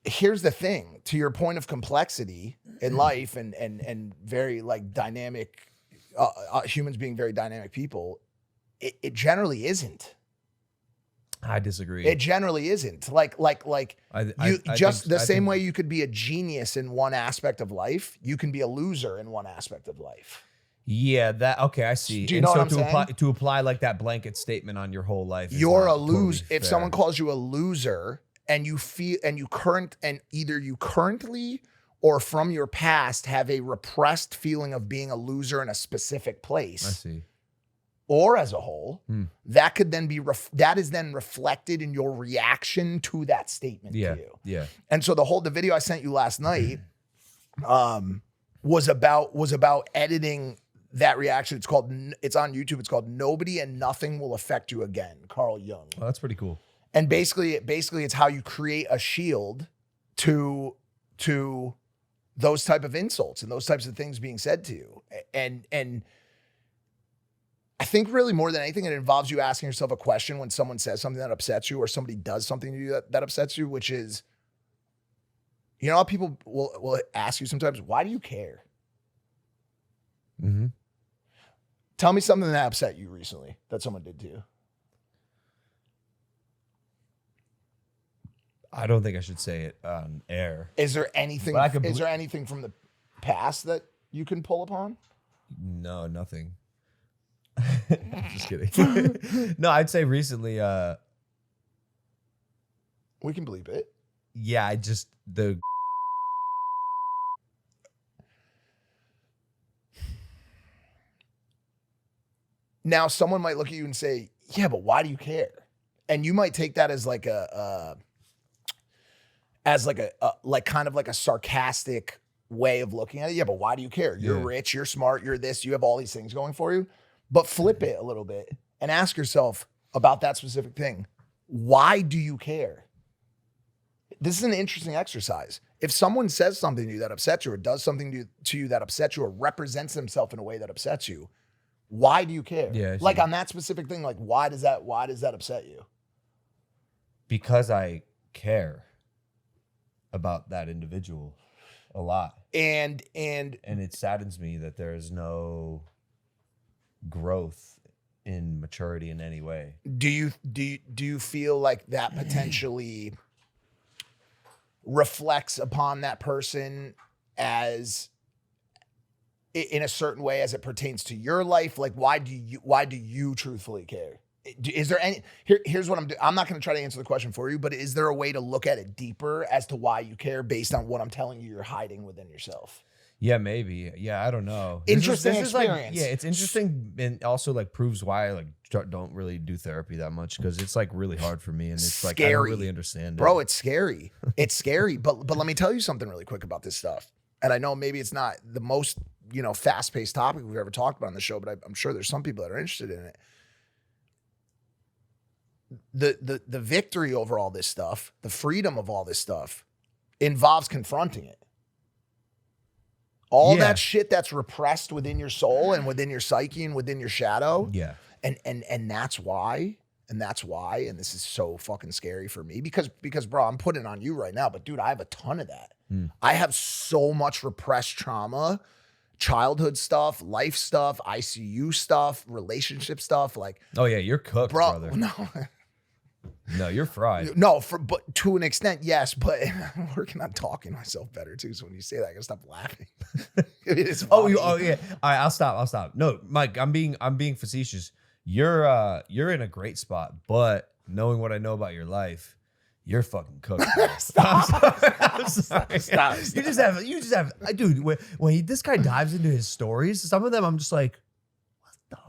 Here's the thing, to your point of complexity in life and very like dynamic, humans being very dynamic people, it generally isn't. I disagree. It generally isn't. Like the same way you could be a genius in one aspect of life, you can be a loser in one aspect of life. Yeah, okay, I see. Do you know what I'm saying? To apply like that blanket statement on your whole life, You're a loser. If someone calls you a loser and you feel either you currently or from your past have a repressed feeling of being a loser in a specific place. I see. Or as a whole, that could then be that is then reflected in your reaction to that statement to you. Yeah. And so the video I sent you last night was about editing that reaction. It's on YouTube. It's called "Nobody and Nothing Will Affect You Again." Carl Jung. Oh, that's pretty cool. And basically it's how you create a shield to those type of insults and those types of things being said to you. And I think really more than anything, it involves you asking yourself a question when someone says something that upsets you or somebody does something to you that upsets you, which is, you know how people will ask you sometimes, why do you care? Mm-hmm. Tell me something that upset you recently that someone did to you. I don't think I should say it on air. Is there anything from the past that you can pull upon? No, nothing. Just kidding. No, I'd say recently, We can bleep it. yeah, Now someone might look at you and say, yeah, but why do you care? And you might take that as like a kind of like a sarcastic way of looking at it. Yeah, but why do you care? You're rich, you're smart, you're this, you have all these things going for you. But flip it a little bit and ask yourself about that specific thing. Why do you care? This is an interesting exercise. If someone says something to you that upsets you or does something to you that upsets you or represents themselves in a way that upsets you, why do you care? Yeah, like on that specific thing, like why does that upset you? Because I care about that individual a lot. And it saddens me that there is no growth in maturity in any way. do you feel like that potentially reflects upon that person as in a certain way as it pertains to your life? Like why do you truthfully care? Is there any here's what I'm doing. I'm not going to try to answer the question for you, but is there a way to look at it deeper as to why you care based on what I'm telling you you're hiding within yourself? Yeah, maybe. Yeah, I don't know. Interesting this is like, experience. yeah, it's interesting and also like proves why I like don't really do therapy that much because it's like really hard for me and it's like I don't really understand it. Bro, it's scary. It's scary. But let me tell you something really quick about this stuff. And I know maybe it's not the most, fast-paced topic we've ever talked about on the show, but I'm sure there's some people that are interested in it. The victory over all this stuff, the freedom of all this stuff involves confronting it. All that shit that's repressed within your soul and within your psyche and within your shadow. Yeah. And that's why, and this is so fucking scary for me because bro, I'm putting it on you right now, but dude, I have a ton of that. I have so much repressed trauma, childhood stuff, life stuff, ICU stuff, relationship stuff. Like, oh yeah, you're cooked, brother. No, you're fried. No, but to an extent, yes. But I'm working on talking myself better too. So when you say that, I gotta stop laughing. It is funny. Oh yeah. All right, I'll stop. No, Mike, I'm being facetious. You're in a great spot, but knowing what I know about your life, you're fucking cooked. Stop. I'm sorry. Stop. You just have, dude. When this guy dives into his stories, some of them I'm just like,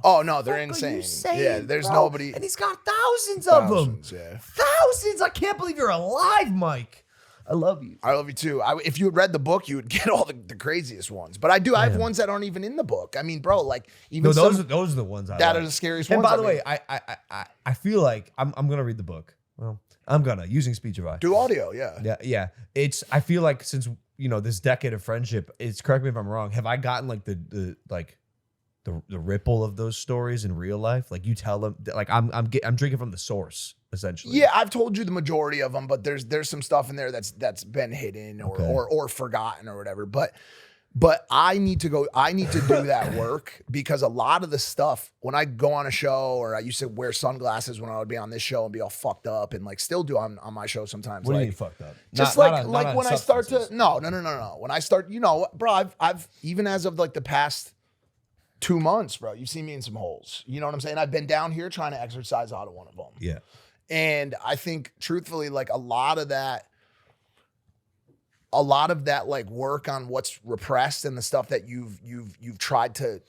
oh no, they're insane. Yeah, there's nobody, and he's got thousands of them. Yeah. Thousands. I can't believe you're alive, Mike. I love you. I love you too. If you had read the book, you would get all the craziest ones. But I have ones that aren't even in the book. I mean, bro, like even those are the ones that are the scariest and ones. And by the way, I feel like I'm gonna read the book. Well, I'm gonna using speech advice. Do audio, yeah. Yeah. I feel like since this decade of friendship, correct me if I'm wrong. Have I gotten like the ripple of those stories in real life? Like you tell them, like I'm drinking from the source essentially. Yeah, I've told you the majority of them, but there's some stuff in there that's been hidden or forgotten or whatever. But I need to do that work because a lot of the stuff when I go on a show, or I used to wear sunglasses when I would be on this show and be all fucked up, and like still do on my show sometimes. What do you mean fucked up? Just not when I start to no. When I start, bro, I've even as of like the past 2 months, bro, you've seen me in some holes. You know what I'm saying? I've been down here trying to exercise out of one of them. Yeah. And I think truthfully, like a lot of that like work on what's repressed and the stuff that you've tried to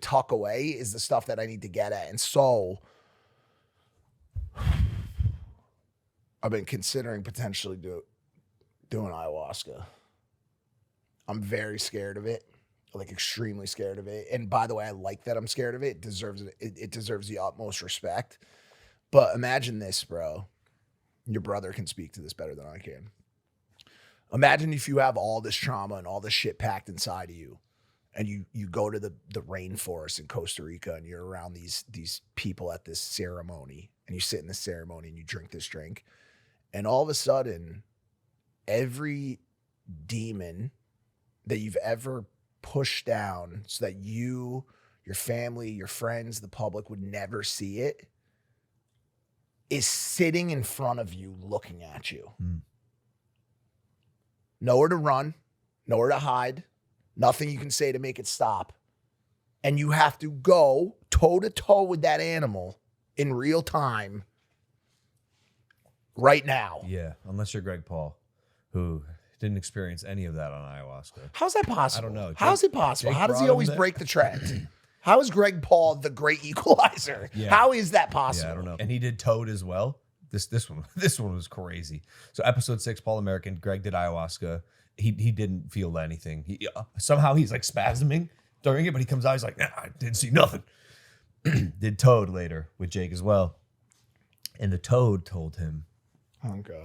tuck away is the stuff that I need to get at. And so I've been considering potentially doing ayahuasca. I'm very scared of it, like extremely scared of it. And by the way, I like that I'm scared of it. It deserves the utmost respect. But imagine this, bro. Your brother can speak to this better than I can. Imagine if you have all this trauma and all this shit packed inside of you, and you go to the rainforest in Costa Rica and you're around these people at this ceremony, and you sit in this ceremony and you drink this drink, and all of a sudden, every demon that you've ever pushed down so that you, your family, your friends, the public would never see it, is sitting in front of you looking at you. Nowhere to run, nowhere to hide, nothing you can say to make it stop. And you have to go toe to toe with that animal in real time right now. Yeah, unless you're Greg Paul, who didn't experience any of that on ayahuasca. How's that possible? I don't know. How's it possible? Jake How does he brought always him break the trend? How is Greg Paul the great equalizer? Yeah. How is that possible? Yeah, I don't know. And he did Toad as well. This one was crazy. So episode 6, Paul American, Greg did ayahuasca. He didn't feel anything. Somehow he's like spasming during it, but he comes out, he's like, nah, I didn't see nothing. Did Toad later with Jake as well. And the Toad told him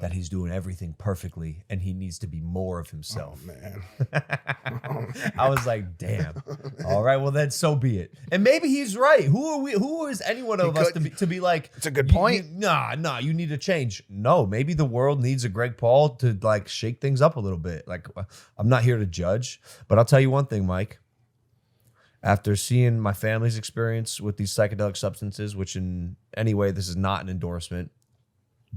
that he's doing everything perfectly and he needs to be more of himself. Oh, man. I was like, damn. All right, well then so be it. And maybe he's right. Who is any one of us to be like, it's a good point. Nah, you need to change. No, maybe the world needs a Greg Paul to like shake things up a little bit. Like, I'm not here to judge, but I'll tell you one thing, Mike. After seeing my family's experience with these psychedelic substances, which in any way, this is not an endorsement,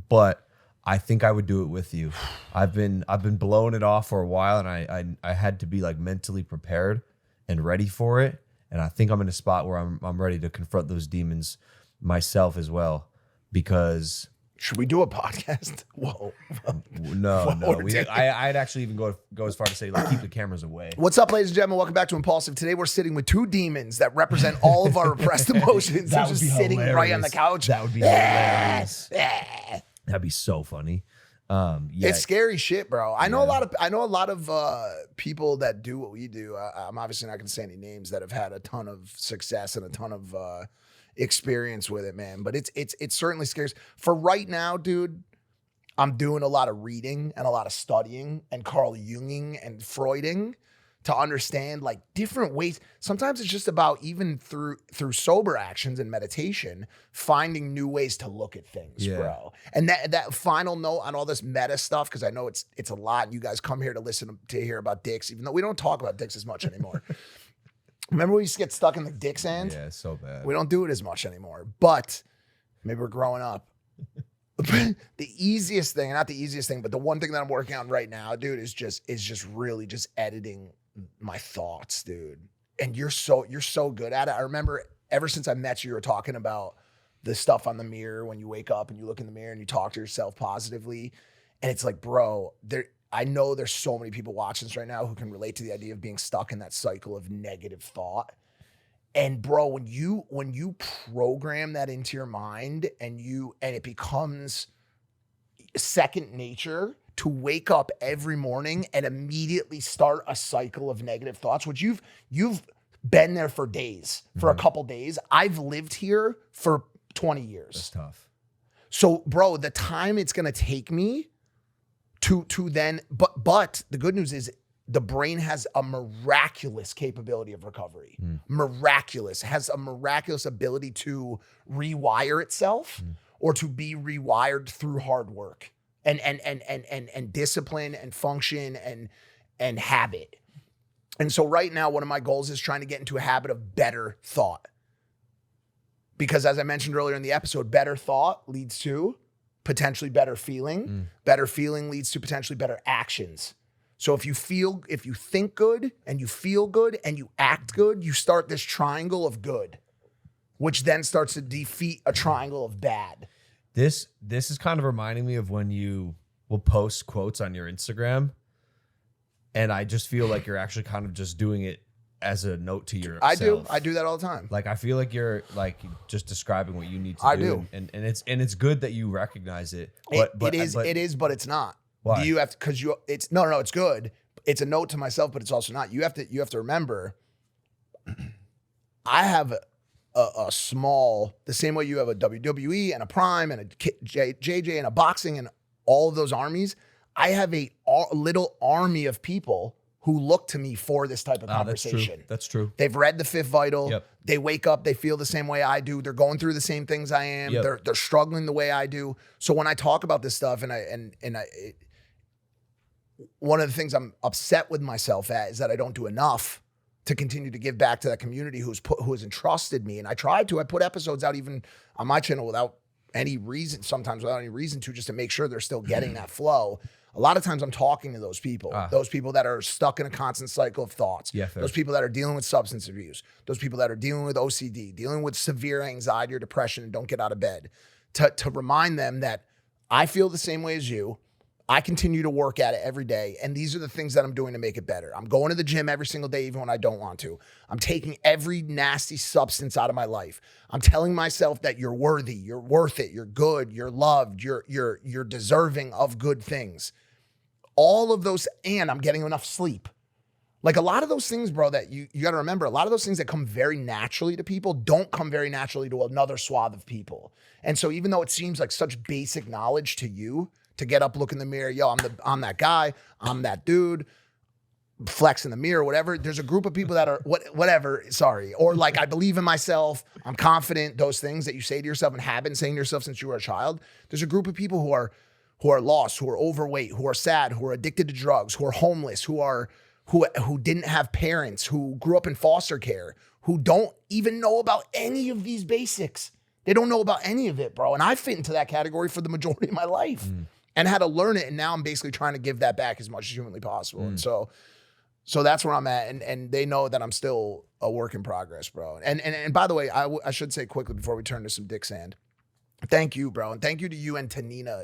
but I think I would do it with you. I've been blowing it off for a while, and I had to be like mentally prepared and ready for it. And I think I'm in a spot where I'm ready to confront those demons myself as well. Because should we do a podcast? Whoa. No. I'd actually even go as far to say like keep the cameras away. What's up, ladies and gentlemen? Welcome back to Impulsive. Today we're sitting with two demons that represent all of our repressed emotions. They're just sitting right on the couch. That would be hilarious. That'd be so funny. Yeah. It's scary shit, bro. I know a lot of people that do what we do. I'm obviously not going to say any names that have had a ton of success and a ton of experience with it, man. But it's certainly scary. For right now, dude, I'm doing a lot of reading and a lot of studying and Carl Junging and Freuding to understand like different ways. Sometimes it's just about even through sober actions and meditation, finding new ways to look at things, bro. And that final note on all this meta stuff, because I know it's a lot. And you guys come here to listen to hear about dicks, even though we don't talk about dicks as much anymore. Remember we used to get stuck in the dick sand? Yeah, it's so bad. We don't do it as much anymore, but maybe we're growing up. The easiest thing, not the easiest thing, but the one thing that I'm working on right now, dude, is just really just editing my thoughts, dude. And you're so good at it. I remember ever since I met you were talking about the stuff on the mirror when you wake up and you look in the mirror and you talk to yourself positively. And it's like, bro, I know there's so many people watching this right now who can relate to the idea of being stuck in that cycle of negative thought. And bro, when you program that into your mind and it becomes second nature to wake up every morning and immediately start a cycle of negative thoughts, which you've been there for days, for a couple days. I've lived here for 20 years. That's tough. So, bro, the time it's gonna take me to then, but the good news is the brain has a miraculous capability of recovery. Has a miraculous ability to rewire itself or to be rewired through hard work and discipline and function and habit. And so right now, one of my goals is trying to get into a habit of better thought. Because as I mentioned earlier in the episode, better thought leads to potentially better feeling. Better feeling leads to potentially better actions. So if you think good and you feel good and you act good, you start this triangle of good, which then starts to defeat a triangle of bad. This is kind of reminding me of when you will post quotes on your Instagram, and I just feel like you're actually kind of just doing it as a note to yourself. I do that all the time. Like, I feel like you're like just describing what you need to do. And it's good that you recognize it. But it is, but it's not. Why? Do you have to, because it's no, it's good. It's a note to myself, but it's also not. You have to remember, I have a small, the same way you have a WWE and a Prime and a JJ and a boxing and all of those armies. I have a little army of people who look to me for this type of conversation. That's true. They've read The Fifth Vital. Yep. They wake up, they feel the same way I do. They're going through the same things I am. Yep. They're struggling the way I do. So when I talk about this stuff, one of the things I'm upset with myself at is that I don't do enough to continue to give back to that community who has entrusted me. And I put episodes out even on my channel without any reason, sometimes without any reason to, just to make sure they're still getting that flow. A lot of times I'm talking to those people that are stuck in a constant cycle of thoughts, those people that are dealing with substance abuse, those people that are dealing with OCD, dealing with severe anxiety or depression and don't get out of bed, to remind them that I feel the same way as you. I continue to work at it every day, and these are the things that I'm doing to make it better. I'm going to the gym every single day, even when I don't want to. I'm taking every nasty substance out of my life. I'm telling myself that you're worthy, you're worth it, you're good, you're loved, you're deserving of good things. All of those, and I'm getting enough sleep. Like a lot of those things, bro, that you got to remember, a lot of those things that come very naturally to people don't come very naturally to another swath of people. And so even though it seems like such basic knowledge to you, to get up, look in the mirror, yo, I'm that guy, I'm that dude, flex in the mirror, whatever. There's a group of people that are whatever, sorry. Or like, I believe in myself, I'm confident, those things that you say to yourself and have been saying to yourself since you were a child. There's a group of people who are lost, who are overweight, who are sad, who are addicted to drugs, who are homeless, who didn't have parents, who grew up in foster care, who don't even know about any of these basics. They don't know about any of it, bro. And I fit into that category for the majority of my life. And had to learn it, and now I'm basically trying to give that back as much as humanly possible. And so that's where I'm at, and they know that I'm still a work in progress, bro. And by the way, I should say quickly before we turn to some dick sand, thank you, bro, and thank you to you and to Nina,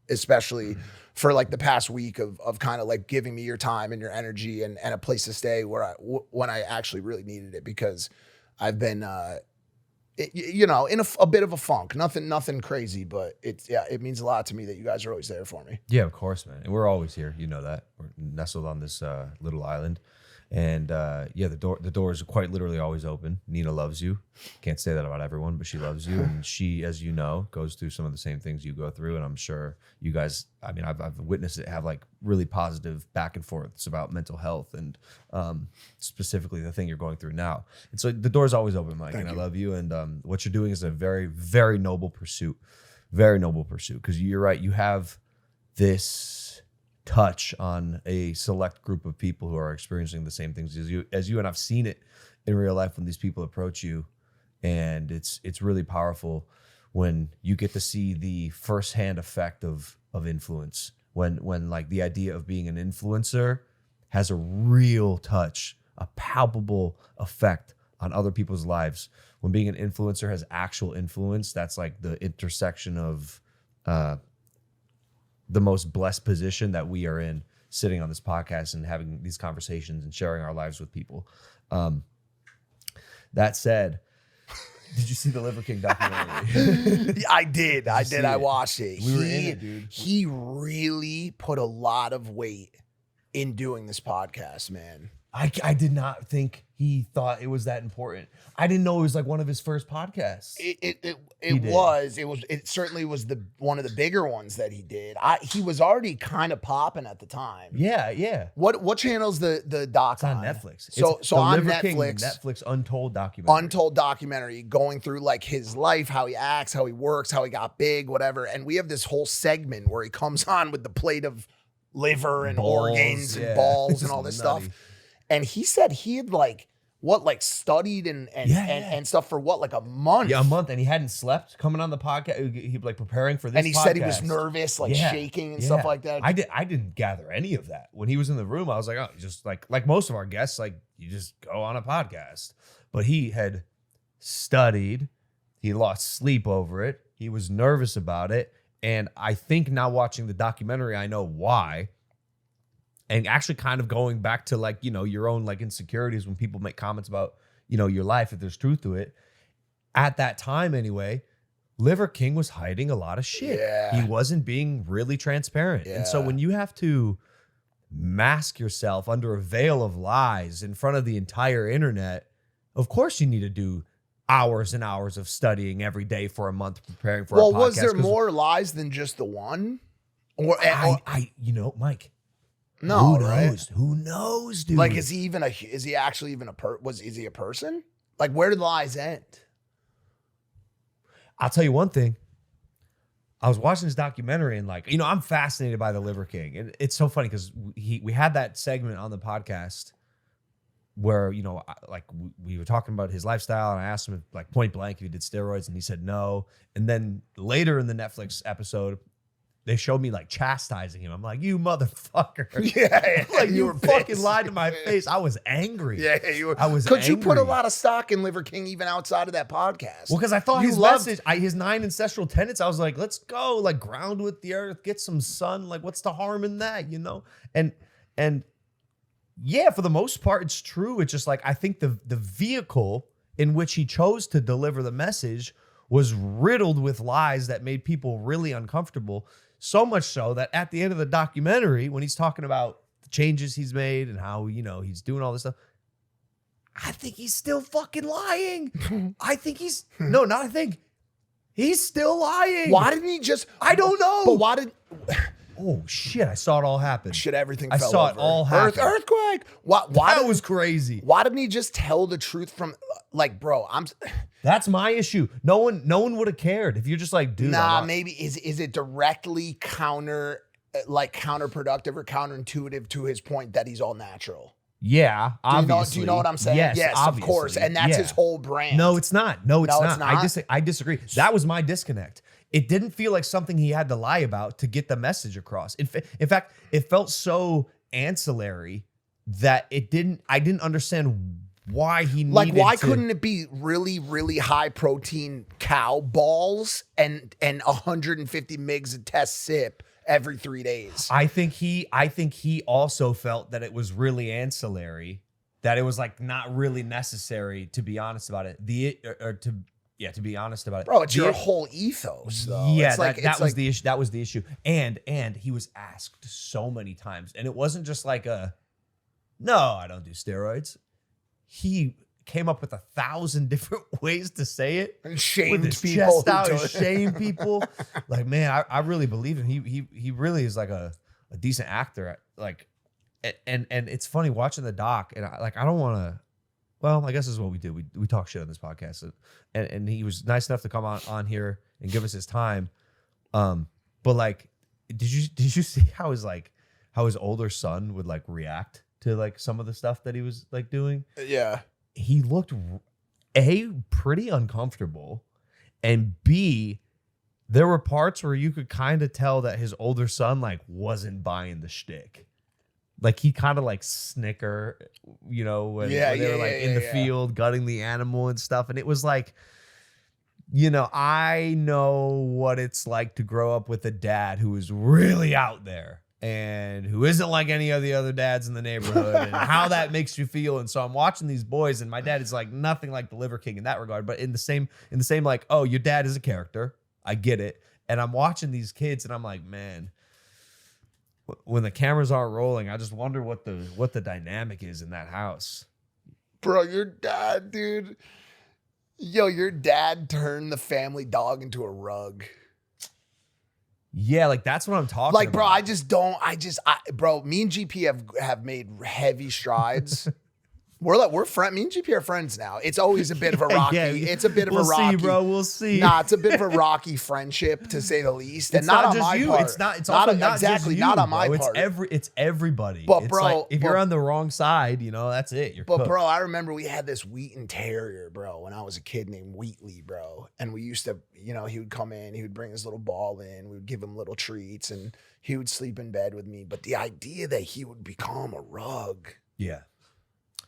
especially for like the past week of kind of like giving me your time and your energy and a place to stay when I actually really needed it, because I've been in a bit of a funk. Nothing crazy, but it means a lot to me that you guys are always there for me. Yeah, of course, man. And we're always here. You know that. We're nestled on this little island. And the door is quite literally always open. Nina loves you. Can't say that about everyone, but she loves you. And she, as you know, goes through some of the same things you go through. And I'm sure you guys, I mean, I've witnessed it have like really positive back and forths about mental health and specifically the thing you're going through now. And so the door's always open, Mike. Thank you. I love you. And what you're doing is a very, very noble pursuit. Very noble pursuit. Because you're right. You have this touch on a select group of people who are experiencing the same things as you, and I've seen it in real life when these people approach you, and it's really powerful when you get to see the firsthand effect of influence, when like the idea of being an influencer has a real touch, a palpable effect on other people's lives. When being an influencer has actual influence, that's like the intersection of the most blessed position that we are in, sitting on this podcast and having these conversations and sharing our lives with people. That said, Did you see the Liver King documentary? I did. I see did. I it? watched it. We were in it, dude. He really put a lot of weight in doing this podcast, man. I did not think he thought it was that important. I didn't know it was like one of his first podcasts. It certainly was one of the bigger ones that he did. He was already kind of popping at the time. Yeah. What channel's the doc? It's on Netflix. So the on Liver King Netflix, Netflix Untold documentary going through like his life, how he acts, how he works, how he got big, whatever. And we have this whole segment where he comes on with the plate of liver and organs and balls and all this stuff. And he said he had studied and stuff for like a month. Yeah, a month, and he hadn't slept coming on the podcast. He like preparing for this. And he podcast. said he was nervous, shaking and stuff like that. I didn't gather any of that when he was in the room. I was like, oh, just like most of our guests, like you just go on a podcast. But he had studied. He lost sleep over it. He was nervous about it, and I think now watching the documentary, I know why. And actually kind of going back to like, your own like insecurities when people make comments about, your life, if there's truth to it. At that time anyway, Liver King was hiding a lot of shit. Yeah. He wasn't being really transparent. Yeah. And so when you have to mask yourself under a veil of lies in front of the entire internet, of course you need to do hours and hours of studying every day for a month preparing for a podcast. Well, was there more lies than just the one? Mike. No, who knows? right? Who knows, dude? Like, is he actually even is he a person? Like, where do the lies end? I'll tell you one thing. I was watching this documentary and like, I'm fascinated by the Liver King. And it's so funny because we had that segment on the podcast where, we were talking about his lifestyle and I asked him if, like point blank if he did steroids and he said no. And then later in the Netflix episode, they showed me like chastising him. I'm like, you motherfucker. Yeah. Like you fucking lied to my face. I was angry. Yeah, you were. I was Could you put a angry. lot of stock in Liver King even outside of that podcast? Well, because I thought You his loved- message, his 9 ancestral tenets, I was like, let's go, like ground with the earth, get some sun. Like, what's the harm in that, And yeah, for the most part, it's true. It's just like, I think the vehicle in which he chose to deliver the message was riddled with lies that made people really uncomfortable. So much so that at the end of the documentary, when he's talking about the changes he's made and how, he's doing all this stuff, I think he's still fucking lying. He's still lying. Why didn't he just? I don't know. But why did? Oh shit! I saw it all happen. Shit, everything. I fell saw over. it all happen. Earthquake. Why That was crazy. Why didn't he just tell the truth from? Like, bro, That's my issue. No one would have cared if you're just like, dude. maybe is it directly counterproductive or counterintuitive to his point that he's all natural? Yeah, obviously. Do you know what I'm saying? Yes, of course. obviously. And that's Yeah. his whole brand. No, it's not. No, it's it's not. not? I disagree. That was my disconnect. It didn't feel like something he had to lie about to get the message across. In fact, it felt so ancillary that I didn't understand why he needed Like, why to. couldn't it be really, really high protein cow balls and 150 mgs of test sip every 3 days? I think he also felt that it was really ancillary, that it was like not really necessary, to be honest about it. To be honest about it. Bro, it's your whole ethos, though. Yeah, It's like, that was the issue. That was the issue. And he was asked so many times, and it wasn't just like no, I don't do steroids. He came up with 1,000 different ways to say it. And shamed with his people chest out who and do it. shame people. Like, man, I really believe him. He really is like a decent actor. Like, and it's funny watching the doc, and I don't want to. Well, I guess this is what we do. We talk shit on this podcast, and he was nice enough to come on here and give us his time. But like, did you see how his older son would like react to like some of the stuff that he was like doing? Yeah. He looked A, pretty uncomfortable, and B, there were parts where you could kind of tell that his older son like wasn't buying the shtick. Like he kind of like snicker, when they were like in the field gutting the animal and stuff. And it was like, I know what it's like to grow up with a dad who is really out there and who isn't like any of the other dads in the neighborhood, and how that makes you feel. And so I'm watching these boys, and my dad is like nothing like the Liver King in that regard, but in the same like, oh, your dad is a character. I get it. And I'm watching these kids, and I'm like, man, when the cameras aren't rolling, I just wonder what the dynamic is in that house. Bro, your dad, dude. Yo, your dad turned the family dog into a rug. Yeah, like that's what I'm talking Like, about. bro, me and GP have made heavy strides. Me and GP are friends now. It's always a bit of a rocky. It's a bit of a rocky. We'll see, bro. We'll see. Nah, it's a bit of a rocky friendship, to say the least. And It's not not on just my you. part. It's also not exactly just you, not on my bro. part. It's everybody. But It's bro, like, if you're on the wrong side, that's it. You're But cooked. bro, I remember we had this Wheaton Terrier, bro, when I was a kid named Wheatley, bro. And we used to, he would come in, he would bring his little ball in, we would give him little treats, and he would sleep in bed with me. But the idea that he would become a rug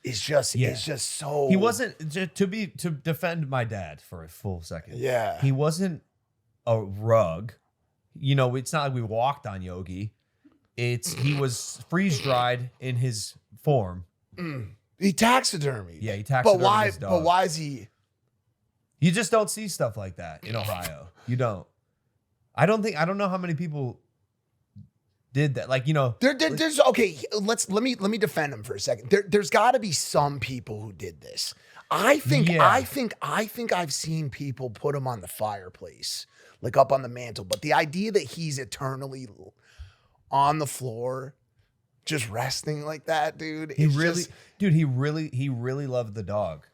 is just so. He wasn't to defend my dad for a full second. Yeah. He wasn't a rug. It's not like we walked on Yogi. He was freeze dried in his form. He taxidermied. Yeah, he taxidermied his dog. But why is he? You just don't see stuff like that in Ohio. You don't. I don't know how many people did that. Like, There's okay. Let me defend him for a second. There's got to be some people who did this. I think I've seen people put him on the fireplace, like up on the mantle. But the idea that he's eternally on the floor, just resting like that, dude. He really loved the dog.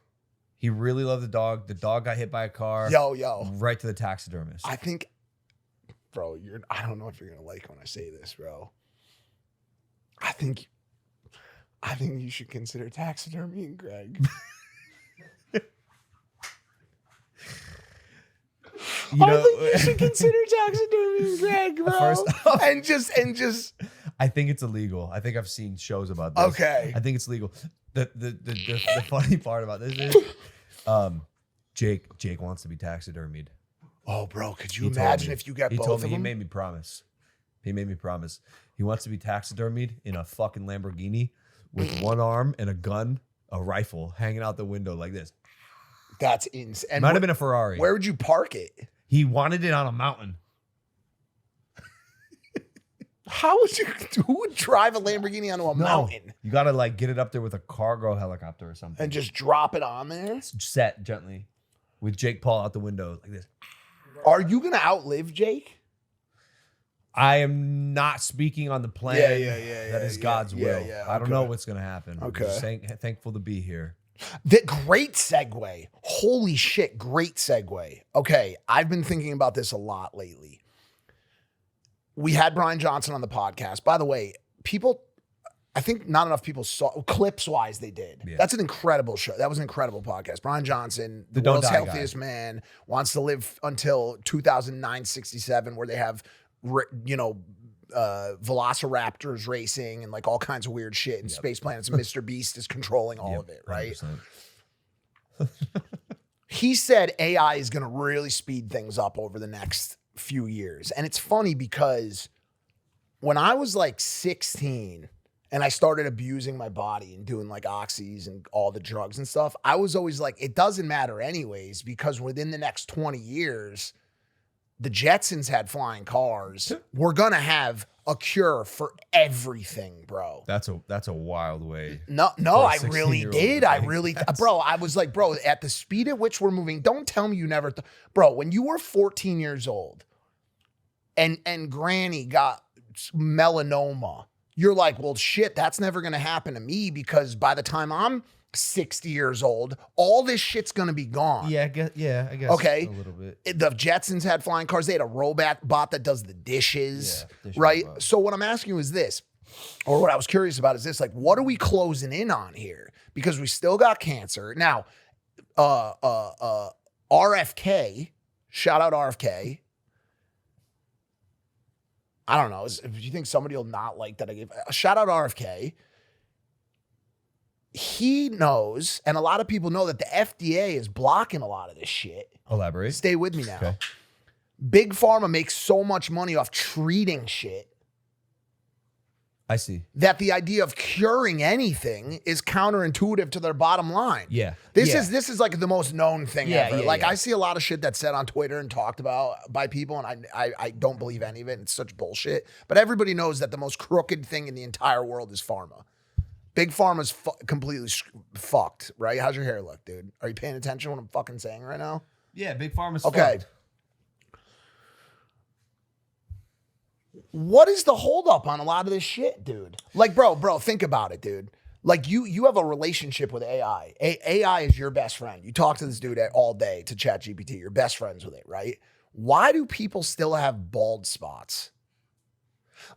He really loved the dog. The dog got hit by a car. Yo. Right to the taxidermist. I think, bro, I don't know if you're gonna like when I say this, bro. I think you should consider taxidermying Greg. I think you should consider taxidermying Greg, bro. and just. I think it's illegal. I think I've seen shows about this. Okay. I think it's legal. The funny part about this is, Jake wants to be taxidermied. Oh, bro, could you imagine if you got both of them? He made me promise. He wants to be taxidermied in a fucking Lamborghini with one arm and a gun, a rifle hanging out the window like this. That's insane. Might have been a Ferrari. Where would you park it? He wanted it on a mountain. Who would drive a Lamborghini onto a mountain? You got to get it up there with a cargo helicopter or something. And just drop it on there? Set gently with Jake Paul out the window like this. Are you going to outlive Jake? I am not speaking on the plan. That is God's will. I don't know what's going to happen. Okay. I'm just thankful to be here. Great segue. Holy shit, great segue. Okay, I've been thinking about this a lot lately. We had Brian Johnson on the podcast. By the way, I think not enough people saw, clips-wise they did. Yeah. That's an incredible show. That was an incredible podcast. Brian Johnson, the world's healthiest man, wants to live until 2009-67, where they have, velociraptors racing and all kinds of weird shit and space planets, and MrBeast is controlling all of it, right? 100%. He said AI is going to really speed things up over the next few years. And it's funny because when I was 16 and I started abusing my body and doing oxys and all the drugs and stuff, I was always like, it doesn't matter anyways, because within the next 20 years, the Jetsons had flying cars. We're going to have a cure for everything, bro. That's a wild way. No, I really did. I was like, bro, at the speed at which we're moving, don't tell me you never, bro, when you were 14 years old and Granny got melanoma, you're like, well, shit, that's never going to happen to me, because by the time I'm 60 years old, all this shit's going to be gone. I guess. Okay. A little bit. The Jetsons had flying cars. They had a robot that does the dishes, right? Robot. So what I'm asking you is this, or what I was curious about is this, what are we closing in on here? Because we still got cancer. Now, RFK, shout out RFK. I don't know. Do you think somebody will not like that I gave a shout out RFK? He knows, and a lot of people know, that the FDA is blocking a lot of this shit. Elaborate. Stay with me now. Okay. Big Pharma makes so much money off treating shit I see. that the idea of curing anything is counterintuitive to their bottom line. Yeah. This is like the most known thing Yeah, ever. yeah, like yeah. I see a lot of shit that's said on Twitter and talked about by people, and I don't believe any of it. It's such bullshit. But everybody knows that the most crooked thing in the entire world is pharma. Big Pharma's completely fucked, right? How's your hair look, dude? Are you paying attention to what I'm fucking saying right now? Yeah, Big Pharma's Okay. fucked. What is the holdup on a lot of this shit, dude? Like, bro, think about it, dude. Like, you have a relationship with AI. AI is your best friend. You talk to this dude all day to ChatGPT. You're best friends with it, right? Why do people still have bald spots?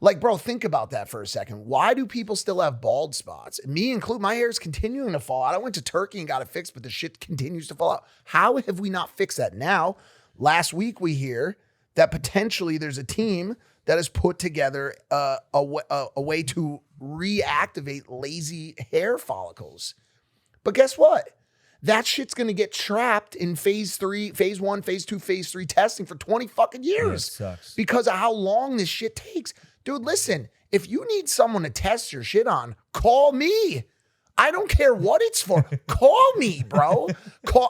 Like, bro, think about that for a second. Why do people still have bald spots? Me included, my hair is continuing to fall out. I went to Turkey and got it fixed, but the shit continues to fall out. How have we not fixed that? Now, last week we hear that potentially there's a team that has put together a way to reactivate lazy hair follicles. But guess what? That shit's going to get trapped in phase 1, phase 2, phase 3 testing for 20 fucking years. Yeah, it sucks. Because of how long this shit takes. Dude, listen, if you need someone to test your shit on, call me. I don't care what it's for. Call me, bro.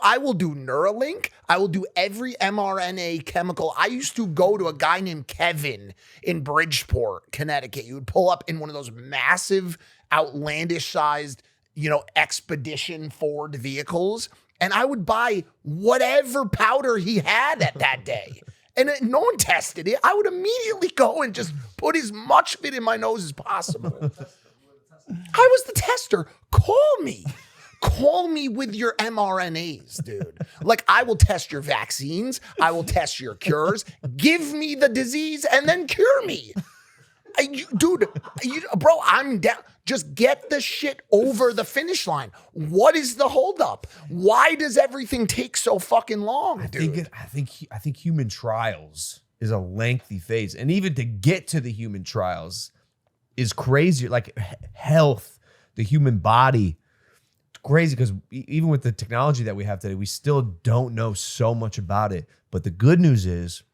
I will do Neuralink. I will do every mRNA chemical. I used to go to a guy named Kevin in Bridgeport, Connecticut. You would pull up in one of those massive, outlandish sized, expedition Ford vehicles. And I would buy whatever powder he had at that day. And no one tested it. I would immediately go and just put as much of it in my nose as possible. I was the tester. Call me. Call me with your mRNAs, dude. Like, I will test your vaccines. I will test your cures. Give me the disease and then cure me. Bro, I'm down. Just get the shit over the finish line. What is the holdup? Why does everything take so fucking long, dude? I think human trials is a lengthy phase, and even to get to the human trials is crazy. Like health, the human body, it's crazy because even with the technology that we have today, we still don't know so much about it. But the good news is,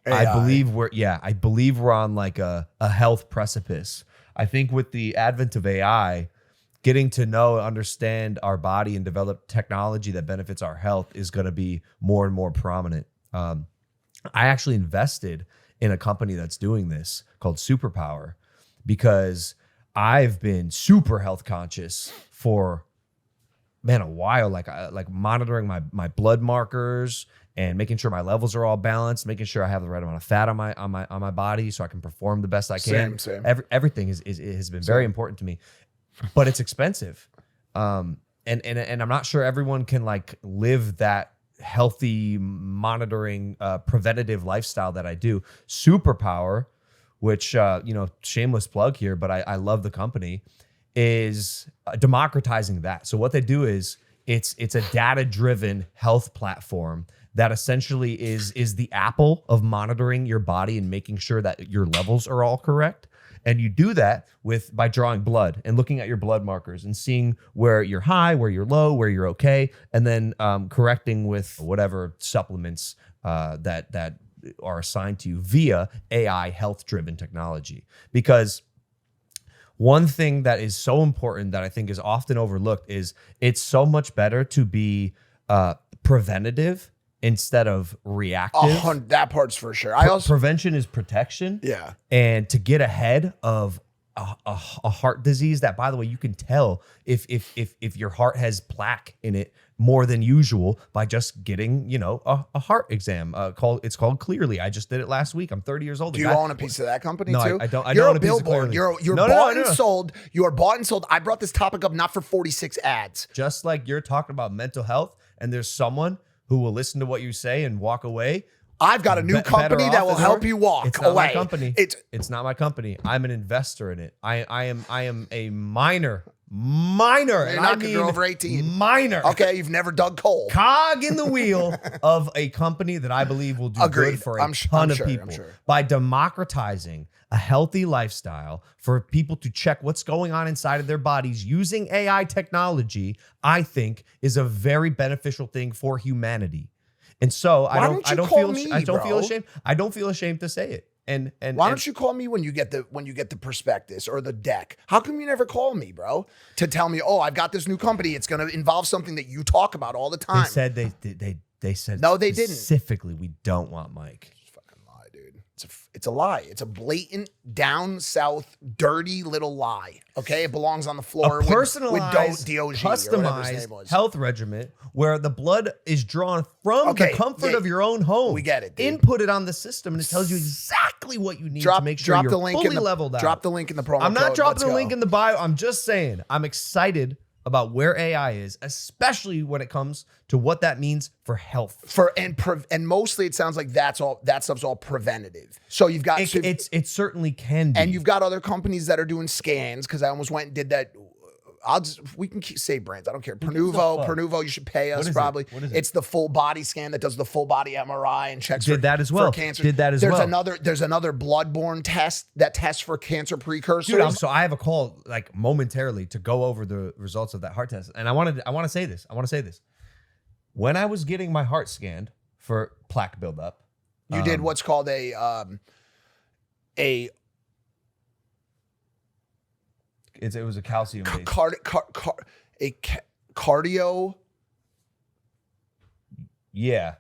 AI. I believe we're on like a health precipice. I think with the advent of AI, getting to know, understand our body and develop technology that benefits our health is going to be more and more prominent. I actually invested in a company that's doing this called Superpower because I've been super health conscious for a while, like monitoring my blood markers and making sure my levels are all balanced, making sure I have the right amount of fat on my body so I can perform the best I can. Same. Everything has been very important to me, but it's expensive. And I'm not sure everyone can like live that healthy monitoring, preventative lifestyle that I do. Superpower, which, shameless plug here, but I love the company, is democratizing that. So what they do is it's a data-driven health platform that essentially is the Apple of monitoring your body and making sure that your levels are all correct. And you do that by drawing blood and looking at your blood markers and seeing where you're high, where you're low, where you're okay, and then correcting with whatever supplements that are assigned to you via AI health-driven technology. Because one thing that is so important that I think is often overlooked is it's so much better to be preventative instead of reactive. That part's for sure. Prevention is protection. Yeah. And to get ahead of a heart disease that, by the way, you can tell if your heart has plaque in it more than usual by just getting, a heart exam. It's called Clearly. I just did it last week. I'm 30 years old. Do you own a piece of that company No, too? I don't. I You're don't own a a piece of billboard. Clearly. You're bought and sold. You are bought and sold. I brought this topic up not for 46 ads. Just like you're talking about mental health, and there's someone who will listen to what you say and walk away. I've got a new company that will help you walk it's not away. My company. It's not my company. I'm an investor in it. I am a minor. You're not because you're over 18. Minor. Okay, you've never dug coal. Cog in the wheel of a company that I believe will do Agreed. good for a ton of people. I'm sure. By democratizing a healthy lifestyle for people to check what's going on inside of their bodies using AI technology, I think is a very beneficial thing for humanity. And so I don't feel ashamed. I don't feel ashamed to say it. And why don't you call me when you get the prospectus or the deck? How come you never call me, bro, to tell me, oh, I've got this new company. It's going to involve something that you talk about all the time. They said they said no, they didn't. Specifically, we don't want Mike. Fucking lie, dude. It's a lie. It's a blatant down south dirty little lie. Okay, it belongs on the floor. A personalized, DOG, customized health regimen where the blood is drawn from the comfort of your own home. We get it, dude. Input it on the system, and it tells you exactly what you need to make sure you're fully leveled out. Drop the link in the promo. I'm not code. dropping the link in the bio. I'm just saying I'm excited about where AI is, especially when it comes to what that means for health. And mostly it sounds like that stuff's all preventative. So you've got it certainly can be. And you've got other companies that are doing scans, because I almost went and did that. We can say brands. I don't care. Pernuvo, you should pay us probably. What is it? It's the full body scan that does the full body MRI and checks for cancer. There's another bloodborne test that tests for cancer precursors. Dude, so I have a call like momentarily to go over the results of that heart test. And I want to say this. When I was getting my heart scanned for plaque buildup, you did what's called a it was a calcium cardio. Yeah.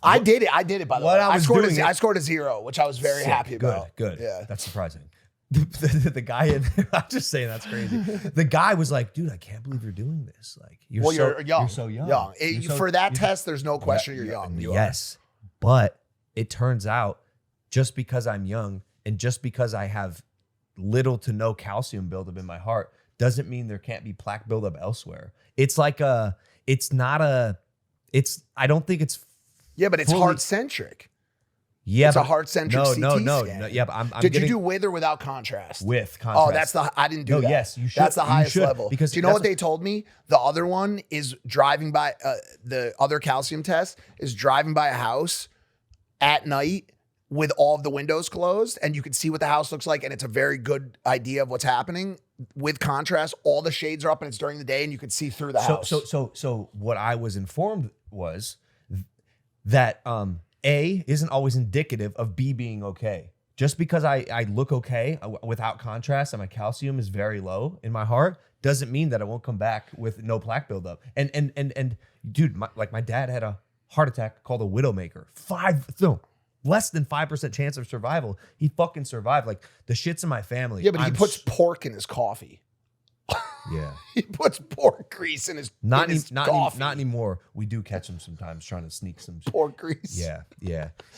I did it by the way. I scored a 0, which I was very happy about. Good. Yeah. That's surprising. The guy in there, I'm just saying that's crazy. The guy was like, dude, I can't believe you're doing this. Like, you're young. You're so young. For that test, there's no question you're young. Yes. But it turns out just because I'm young and just because I have little to no calcium buildup in my heart doesn't mean there can't be plaque buildup elsewhere. It's like I don't think it's but it's heart centric. Yeah, it's a heart centric CT scan. No. Yeah, but did you do with or without contrast? With contrast. Oh, I didn't do that. Yes, you should. That's the highest level. Because do you know what they told me? The other one is driving by the other calcium test is driving by a house at night with all of the windows closed, and you can see what the house looks like, and it's a very good idea of what's happening. With contrast, all the shades are up, and it's during the day, and you can see through the house. So what I was informed was that A isn't always indicative of B being okay. Just because I look okay without contrast and my calcium is very low in my heart doesn't mean that I won't come back with no plaque buildup. And dude, my dad had a heart attack called a widowmaker. Less than 5% chance of survival. He fucking survived. Like, the shit's in my family. Yeah, but he puts pork in his coffee. Yeah. He puts pork grease in his coffee. Not anymore. We do catch him sometimes trying to sneak some pork grease. Yeah.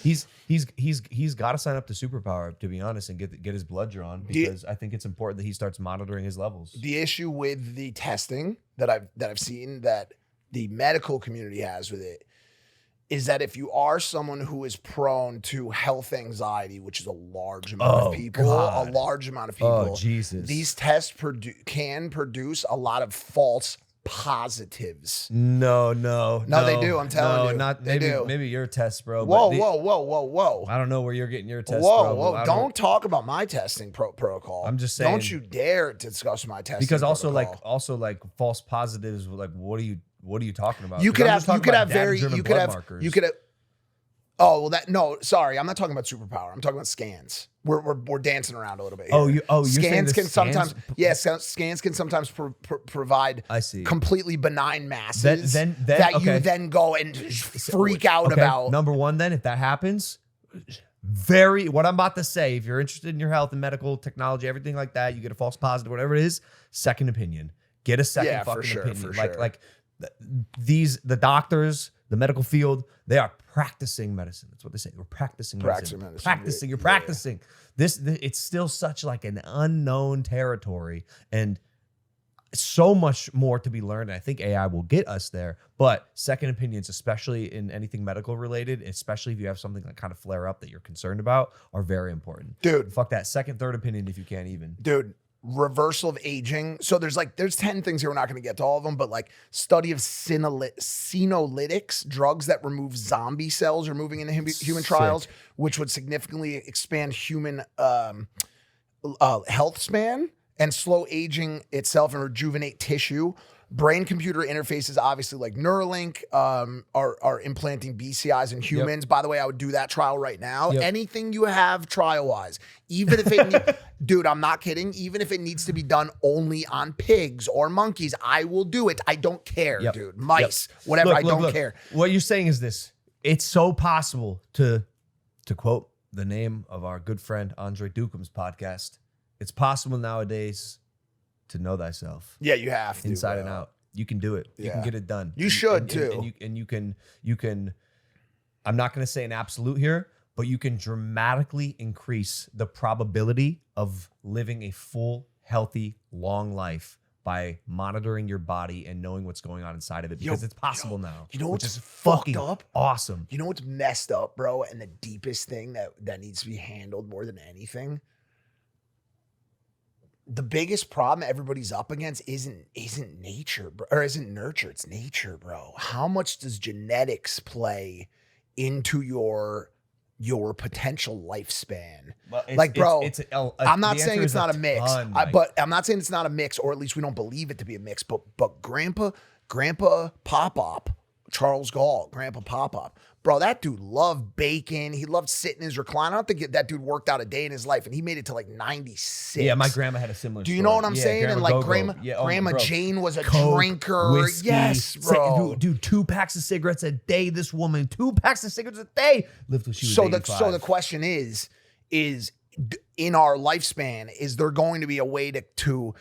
He's got to sign up to Superpower, to be honest, and get his blood drawn, because I think it's important that he starts monitoring his levels. The issue with the testing that I've seen that the medical community has with it is that if you are someone who is prone to health anxiety, which is a large amount of people, oh, Jesus. These tests can produce a lot of false positives. No, they do. I'm telling you. Maybe your tests, bro. Whoa. I don't know where you're getting your tests, Whoa. Don't talk about my testing protocol. I'm just saying. Don't you dare discuss my testing because also protocol. like false positives. Like, what are you talking about? Sorry, I'm not talking about Superpower. I'm talking about scans. We're dancing around a little bit here. Scans can sometimes provide completely benign masses you then go and freak out about. Number one, then, if that happens, what I'm about to say, if you're interested in your health and medical technology, everything like that, you get a false positive, whatever it is, second opinion. Get a second opinion. For like the doctors, the medical field, they are practicing medicine. That's what they say. We're practicing medicine. You're practicing. This it's still such like an unknown territory, and so much more to be learned. And I think AI will get us there. But second opinions, especially in anything medical related, especially if you have something like kind of flare up that you're concerned about, are very important. Dude. Fuck that. Second, third opinion if you can't even. Dude. Reversal of aging. So there's 10 things here. We're not going to get to all of them, but like study of senolytics, drugs that remove zombie cells are moving into human trials, which would significantly expand human health span and slow aging itself and rejuvenate tissue. brain computer interfaces, obviously like Neuralink, are implanting BCIs in humans. By the way, I would do that trial right now. Anything you have trial wise, even if it, dude, I'm not kidding. Even if it needs to be done only on pigs or monkeys, I will do it. I don't care, dude. Mice, whatever. I don't care. What you're saying is this. It's so possible to quote the name of our good friend Andre Ducom's podcast. It's possible nowadays to know thyself. Yeah, you have to. Inside and out. You can do it. You can get it done. You should too. And you can, I'm not going to say an absolute here, but you can dramatically increase the probability of living a full, healthy, long life by monitoring your body and knowing what's going on inside of it, because it's possible now. You know what's is fucked fucking up? Awesome. You know what's messed up, bro? And the deepest thing that needs to be handled more than anything? The biggest problem everybody's up against isn't nature, bro, or isn't nurture. It's nature, bro. How much does genetics play into your potential lifespan? Well, like, bro, I'm not the saying answer it's is not a mix, ton, but I'm not saying it's not a mix, or at least we don't believe it to be a mix. But Grandpa Pop-Up, Charles Gall, Grandpa Pop-Up, bro, that dude loved bacon. He loved sitting in his recliner. I don't think that dude worked out a day in his life, and he made it to like 96. Yeah, my grandma had a similar Do you story. know what I'm saying? And like Grandma Jane was a drinker. Whiskey, yes, bro. Dude, 2 packs of cigarettes a day. This woman, 2 packs of cigarettes a day, lived till she was 85. So the question is in our lifespan, is there going to be a way to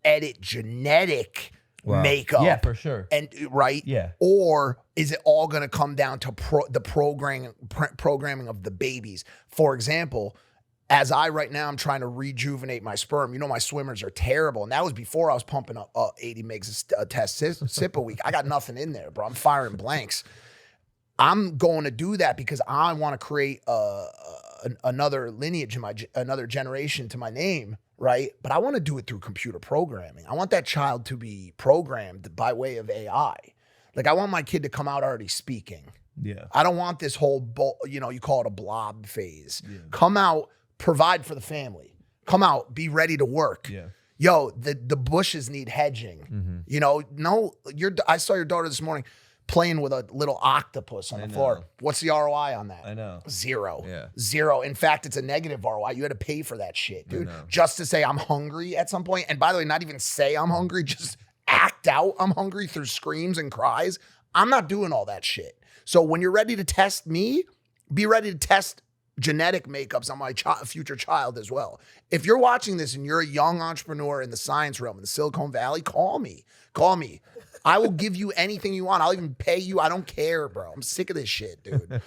edit genetic makeup? Yeah, for sure. And right? Yeah. Or is it all going to come down to the programming of the babies? For example, as I right now, I'm trying to rejuvenate my sperm. You know, my swimmers are terrible. And that was before I was pumping up 80 megs a test sip a week. I got nothing in there, bro. I'm firing blanks. I'm going to do that because I want to create another lineage, another generation to my name, right? But I want to do it through computer programming. I want that child to be programmed by way of AI. Like, I want my kid to come out already speaking. Yeah. I don't want this whole, you call it a blob phase. Yeah. Come out, provide for the family. Come out, be ready to work. Yeah. Yo, the bushes need hedging. Mm-hmm. I saw your daughter this morning playing with a little octopus on the floor. What's the ROI on that? I know. 0. Yeah. 0. In fact, it's a negative ROI. You had to pay for that shit, dude. Just to say I'm hungry at some point. And by the way, not even say I'm hungry, just act out I'm hungry through screams and cries. I'm not doing all that shit. So when you're ready to test me, be ready to test genetic makeups on my future child as well. If you're watching this and you're a young entrepreneur in the science realm in the Silicon Valley, call me. I will give you anything you want. I'll even pay you. I don't care, bro. I'm sick of this shit, dude.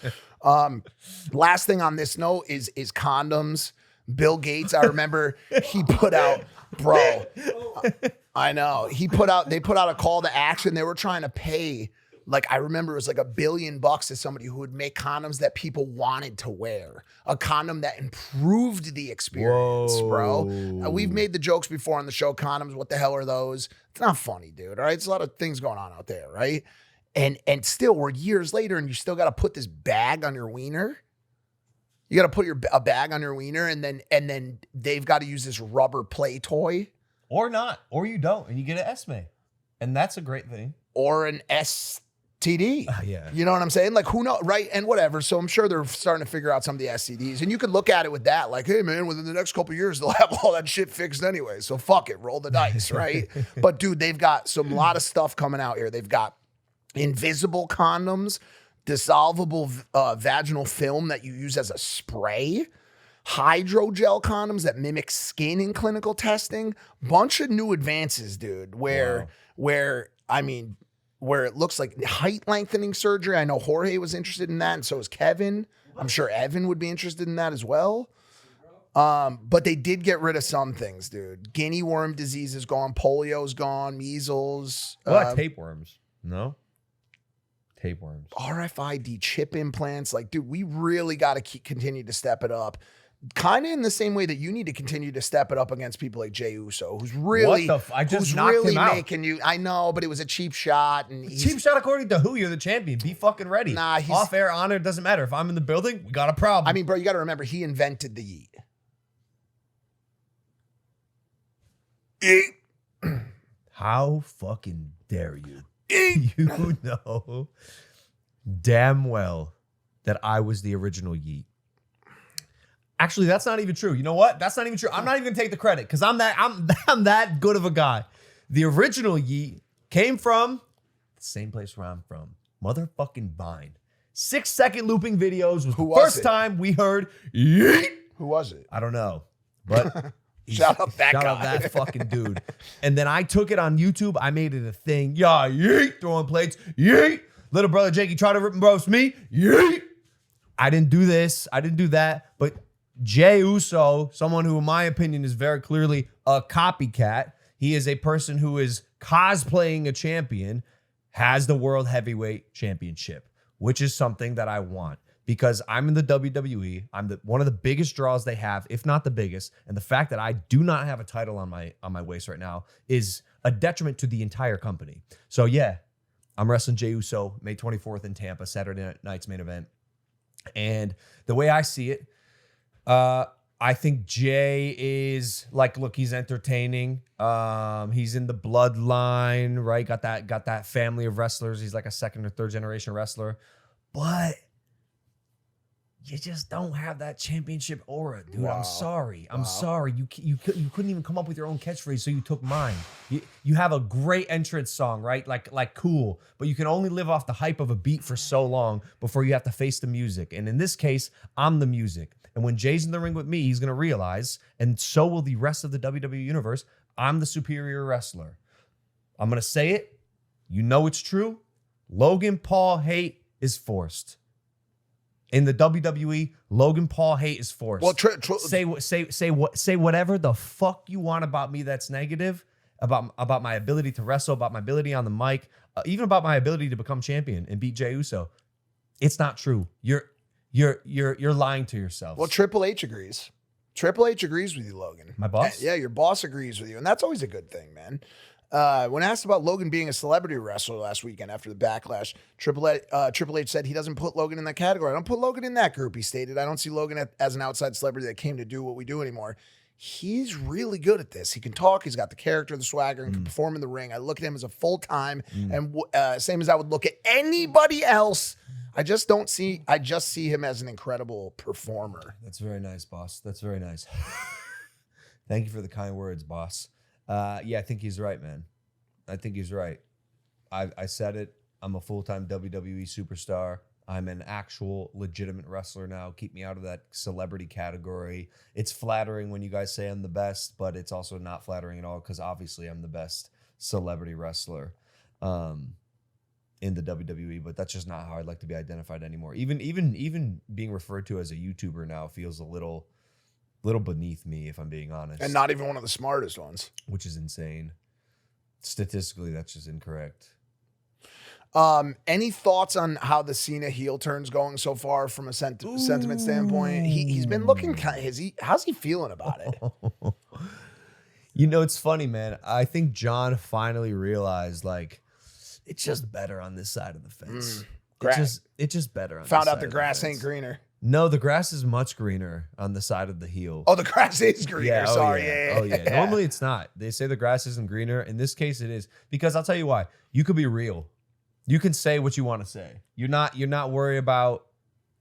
Last thing on this note is condoms. Bill Gates, I remember he put out, bro. I know. They put out a call to action. They were trying to pay, like, I remember it was like $1 billion to somebody who would make condoms that people wanted to wear. A condom that improved the experience, bro. We've made the jokes before on the show, condoms, what the hell are those? It's not funny, dude, all right? It's a lot of things going on out there, right? And still, we're years later and you still got to put this bag on your wiener. You got to put a bag on your wiener and then they've got to use this rubber play toy. Or not, or you don't, and you get an ESME. And that's a great thing. Or an STD. Yeah. You know what I'm saying? Like, who knows, right? And whatever. So I'm sure they're starting to figure out some of the STDs. And you could look at it with that, like, hey, man, within the next couple of years, they'll have all that shit fixed anyway. So fuck it, roll the dice, right? But, dude, they've got a lot of stuff coming out here. They've got invisible condoms, dissolvable vaginal film that you use as a spray, hydrogel condoms that mimic skin in clinical testing, bunch of new advances, dude, where it looks like height lengthening surgery. I know Jorge was interested in that, and so is Kevin. I'm sure Evan would be interested in that as well. But they did get rid of some things, dude. Guinea worm disease is gone, polio's gone, measles. What about tapeworms? No? Tapeworms. RFID chip implants. Like, dude, we really got to continue to step it up. Kind of in the same way that you need to continue to step it up against people like Jey Uso, who's really, I just knocked him out. making you. I know, but it was a cheap shot. And cheap shot according to who? You're the champion. Be fucking ready. Nah, off air, on air, doesn't matter. If I'm in the building, we got a problem. I mean, bro, you got to remember, he invented the yeet. How fucking dare you? You know damn well that I was the original Yeet. Actually, that's not even true. You know what? That's not even true. I'm not even gonna take the credit because I'm that good of a guy. The original Yeet came from the same place where I'm from. Motherfucking Vine. 6-second looping videos was the first time we heard Yeet. Who was it? I don't know. But Shout out that shout guy. out that fucking dude. And then I took it on YouTube. I made it a thing. Yeah, yeet. Throwing plates. Yeet. Little brother Jakey tried to rip and roast me. Yeet. I didn't do this. I didn't do that. But Jey Uso, someone who in my opinion is very clearly a copycat. He is a person who is cosplaying a champion, has the World Heavyweight Championship, which is something that I want. Because I'm in the WWE, I'm one of the biggest draws they have, if not the biggest. And the fact that I do not have a title on my waist right now is a detriment to the entire company. So yeah, I'm wrestling Jey Uso May 24th in Tampa, Saturday night's main event. And the way I see it, I think Jey is like, look, he's entertaining. He's in the bloodline, right? Got that family of wrestlers. He's like a second or third generation wrestler, but you just don't have that championship aura, dude. Wow. I'm sorry. I'm sorry. You couldn't even come up with your own catchphrase, so you took mine. You have a great entrance song, right? Like cool, but you can only live off the hype of a beat for so long before you have to face the music. And in this case, I'm the music. And when Jay's in the ring with me, he's gonna realize, and so will the rest of the WWE universe, I'm the superior wrestler. I'm gonna say it. You know it's true. Logan Paul hate is forced. In the WWE, Logan Paul hate is forced. Well, say whatever the fuck you want about me that's negative, about my ability to wrestle, about my ability on the mic, even about my ability to become champion and beat Jey Uso. It's not true. You're lying to yourself. Well, Triple H agrees. Triple H agrees with you, Logan. My boss? Yeah, your boss agrees with you, and that's always a good thing, man. When asked about Logan being a celebrity wrestler last weekend after the backlash, Triple H said he doesn't put Logan in that category. I don't put Logan in that group, he stated. I don't see Logan as an outside celebrity that came to do what we do anymore. He's really good at this. He can talk. He's got the character, the swagger, and can perform in the ring. I look at him as a full-time, and same as I would look at anybody else. I just see him as an incredible performer. That's very nice, boss. That's very nice. Thank you for the kind words, boss. Yeah, I think he's right, man. I think he's right. I said it. I'm a full-time WWE superstar. I'm an actual legitimate wrestler now. Keep me out of that celebrity category. It's flattering when you guys say I'm the best, but it's also not flattering at all because obviously I'm the best celebrity wrestler in the WWE, but that's just not how I'd like to be identified anymore. Even being referred to as a YouTuber now feels a little beneath me, if I'm being honest. And not even one of the smartest ones. Which is insane. Statistically, that's just incorrect. Any thoughts on how the Cena heel turn's going so far from a sentiment standpoint? He's been looking kind of, how's he feeling about it? You know, it's funny, man. I think John finally realized, like, it's just better on this side of the fence. It's just better on this side. Found out the grass ain't greener. No, the grass is much greener on the side of the heel. Oh, the grass is greener. Yeah, Sorry. Yeah. Normally it's not. They say the grass isn't greener. In this case, it is. Because I'll tell you why. You could be real. You can say what you want to say. You're not worried about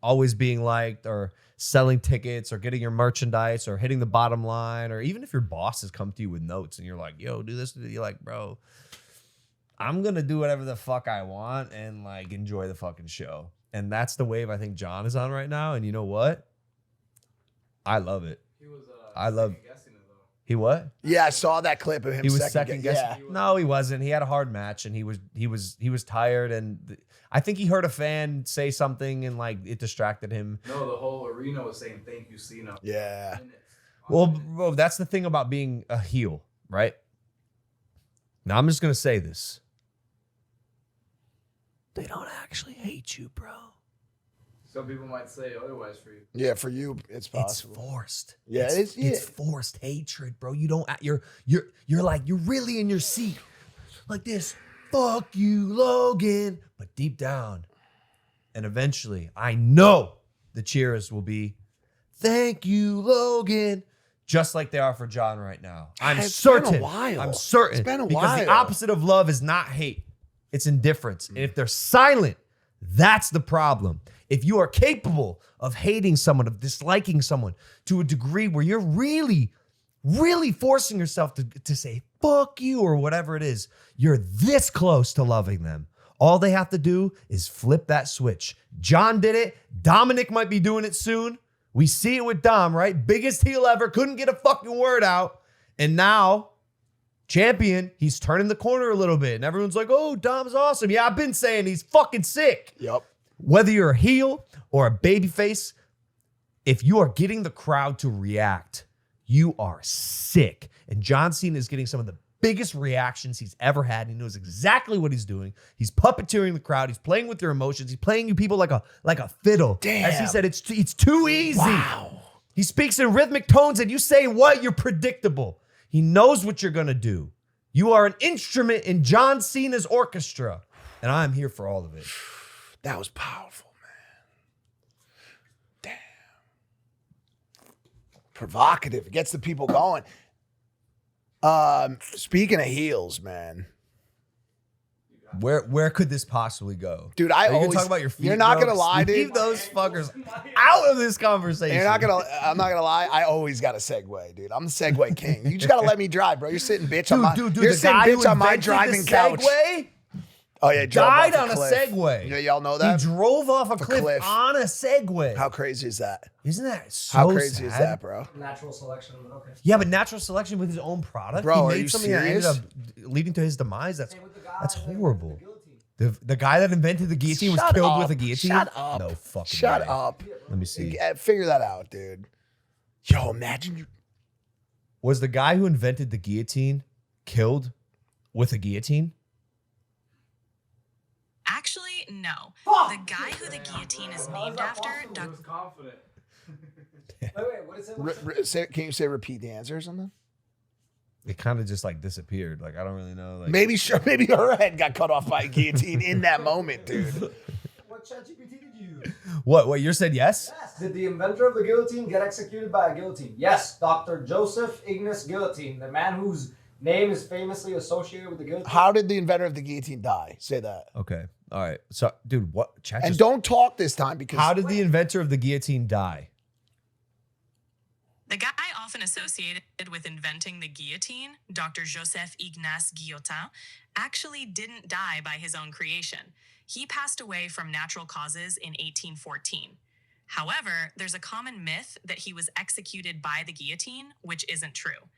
always being liked or selling tickets or getting your merchandise or hitting the bottom line, or even if your boss has come to you with notes and you're like, yo, do this. You're like, bro, I'm going to do whatever the fuck I want and like enjoy the fucking show. And that's the wave I think John is on right now. And you know what? I love it. He was guessing it though. He what? Yeah, I saw that clip of him. He was second guessing. Yeah. No, he wasn't. He had a hard match and he was tired, and I think he heard a fan say something and like it distracted him. No, the whole arena was saying thank you, Cena. Yeah. Well, bro, that's the thing about being a heel, right? Now I'm just gonna say this. They don't actually hate you, bro. Some people might say otherwise for you. Yeah, for you, it's possible. It's forced. Yeah, it's forced hatred, bro. You don't. You're like you're really in your seat, like this. Fuck you, Logan. But deep down, and eventually, I know the cheers will be, thank you, Logan. just like they are for John right now. I'm It's certain. been a while. I'm certain. It's been a because the while. opposite of love is not hate. It's indifference. And if they're silent, that's the problem. If you are capable of hating someone, of disliking someone to a degree where you're really, really forcing yourself to say, fuck you, or whatever it is, you're this close to loving them. All they have to do is flip that switch. John did it. Dominic might be doing it soon. We see it with Dom, right? Biggest heel ever. Couldn't get a fucking word out. And now, champion, he's turning the corner a little bit. And everyone's like, oh, Dom's awesome. Yeah, I've been saying he's fucking sick. Yep. Whether you're a heel or a babyface, if you are getting the crowd to react, you are sick. And John Cena is getting some of the biggest reactions he's ever had. He knows exactly what he's doing. He's puppeteering the crowd. He's playing with their emotions. He's playing you people like a fiddle. Damn. As he said, it's too easy. Wow. He speaks in rhythmic tones, and you say what? You're predictable. He knows what you're gonna do. You are an instrument in John Cena's orchestra, and I'm here for all of it. That was powerful, man. Damn. Provocative. It gets the people going. Speaking of heels, man. Where could this possibly go? Dude, Are you always gonna talk about your feet. You're not bro? gonna lie, dude. Leave those fuckers out of this conversation. I'm not gonna lie. I always got a segue, dude. I'm the segue king. You just gotta let me drive, bro. You're sitting bitch on my Dude, you're the sitting guy who bitch on my invented driving the couch. Segway Oh yeah, drove died off on a cliff. Segway. Yeah, y'all know that. He drove off a cliff. cliff on a Segway. How crazy is that? Isn't that so How crazy sad? is that, bro? Natural selection, but okay. Yeah, but natural selection with his own product. Bro, he are made you something that ended serious? up leading to his demise. That's With the guy that's that invented horrible. the guillotine. The guy that invented the guillotine was Shut killed up. with a guillotine. Shut up. No fucking Shut way. up. Let me see. Yeah, figure that out, dude. Yo, imagine you. Was the guy who invented the guillotine killed with a guillotine? Actually, no. The guy who the guillotine is named after, He was confident. Wait, what is it? Can you say repeat the answer or something? It kind of just like disappeared. Like I don't really know. Like Maybe her head got cut off by a guillotine in that moment, dude. What ChatGPT did you use? what? You said yes? Yes. Did the inventor of the guillotine get executed by a guillotine? Yes, Dr. Joseph Ignace Guillotine, the man whose name is famously associated with the guillotine. How did the inventor of the guillotine die? Say that. Okay. All right. So, dude, what? Chat And just- don't talk this time because How did the inventor of the guillotine die? the guy often associated with inventing the guillotine, Dr. Joseph Ignace Guillotin, actually didn't die by his own creation. He passed away from natural causes in 1814. However, there's a common myth that he was executed by the guillotine, which isn't true.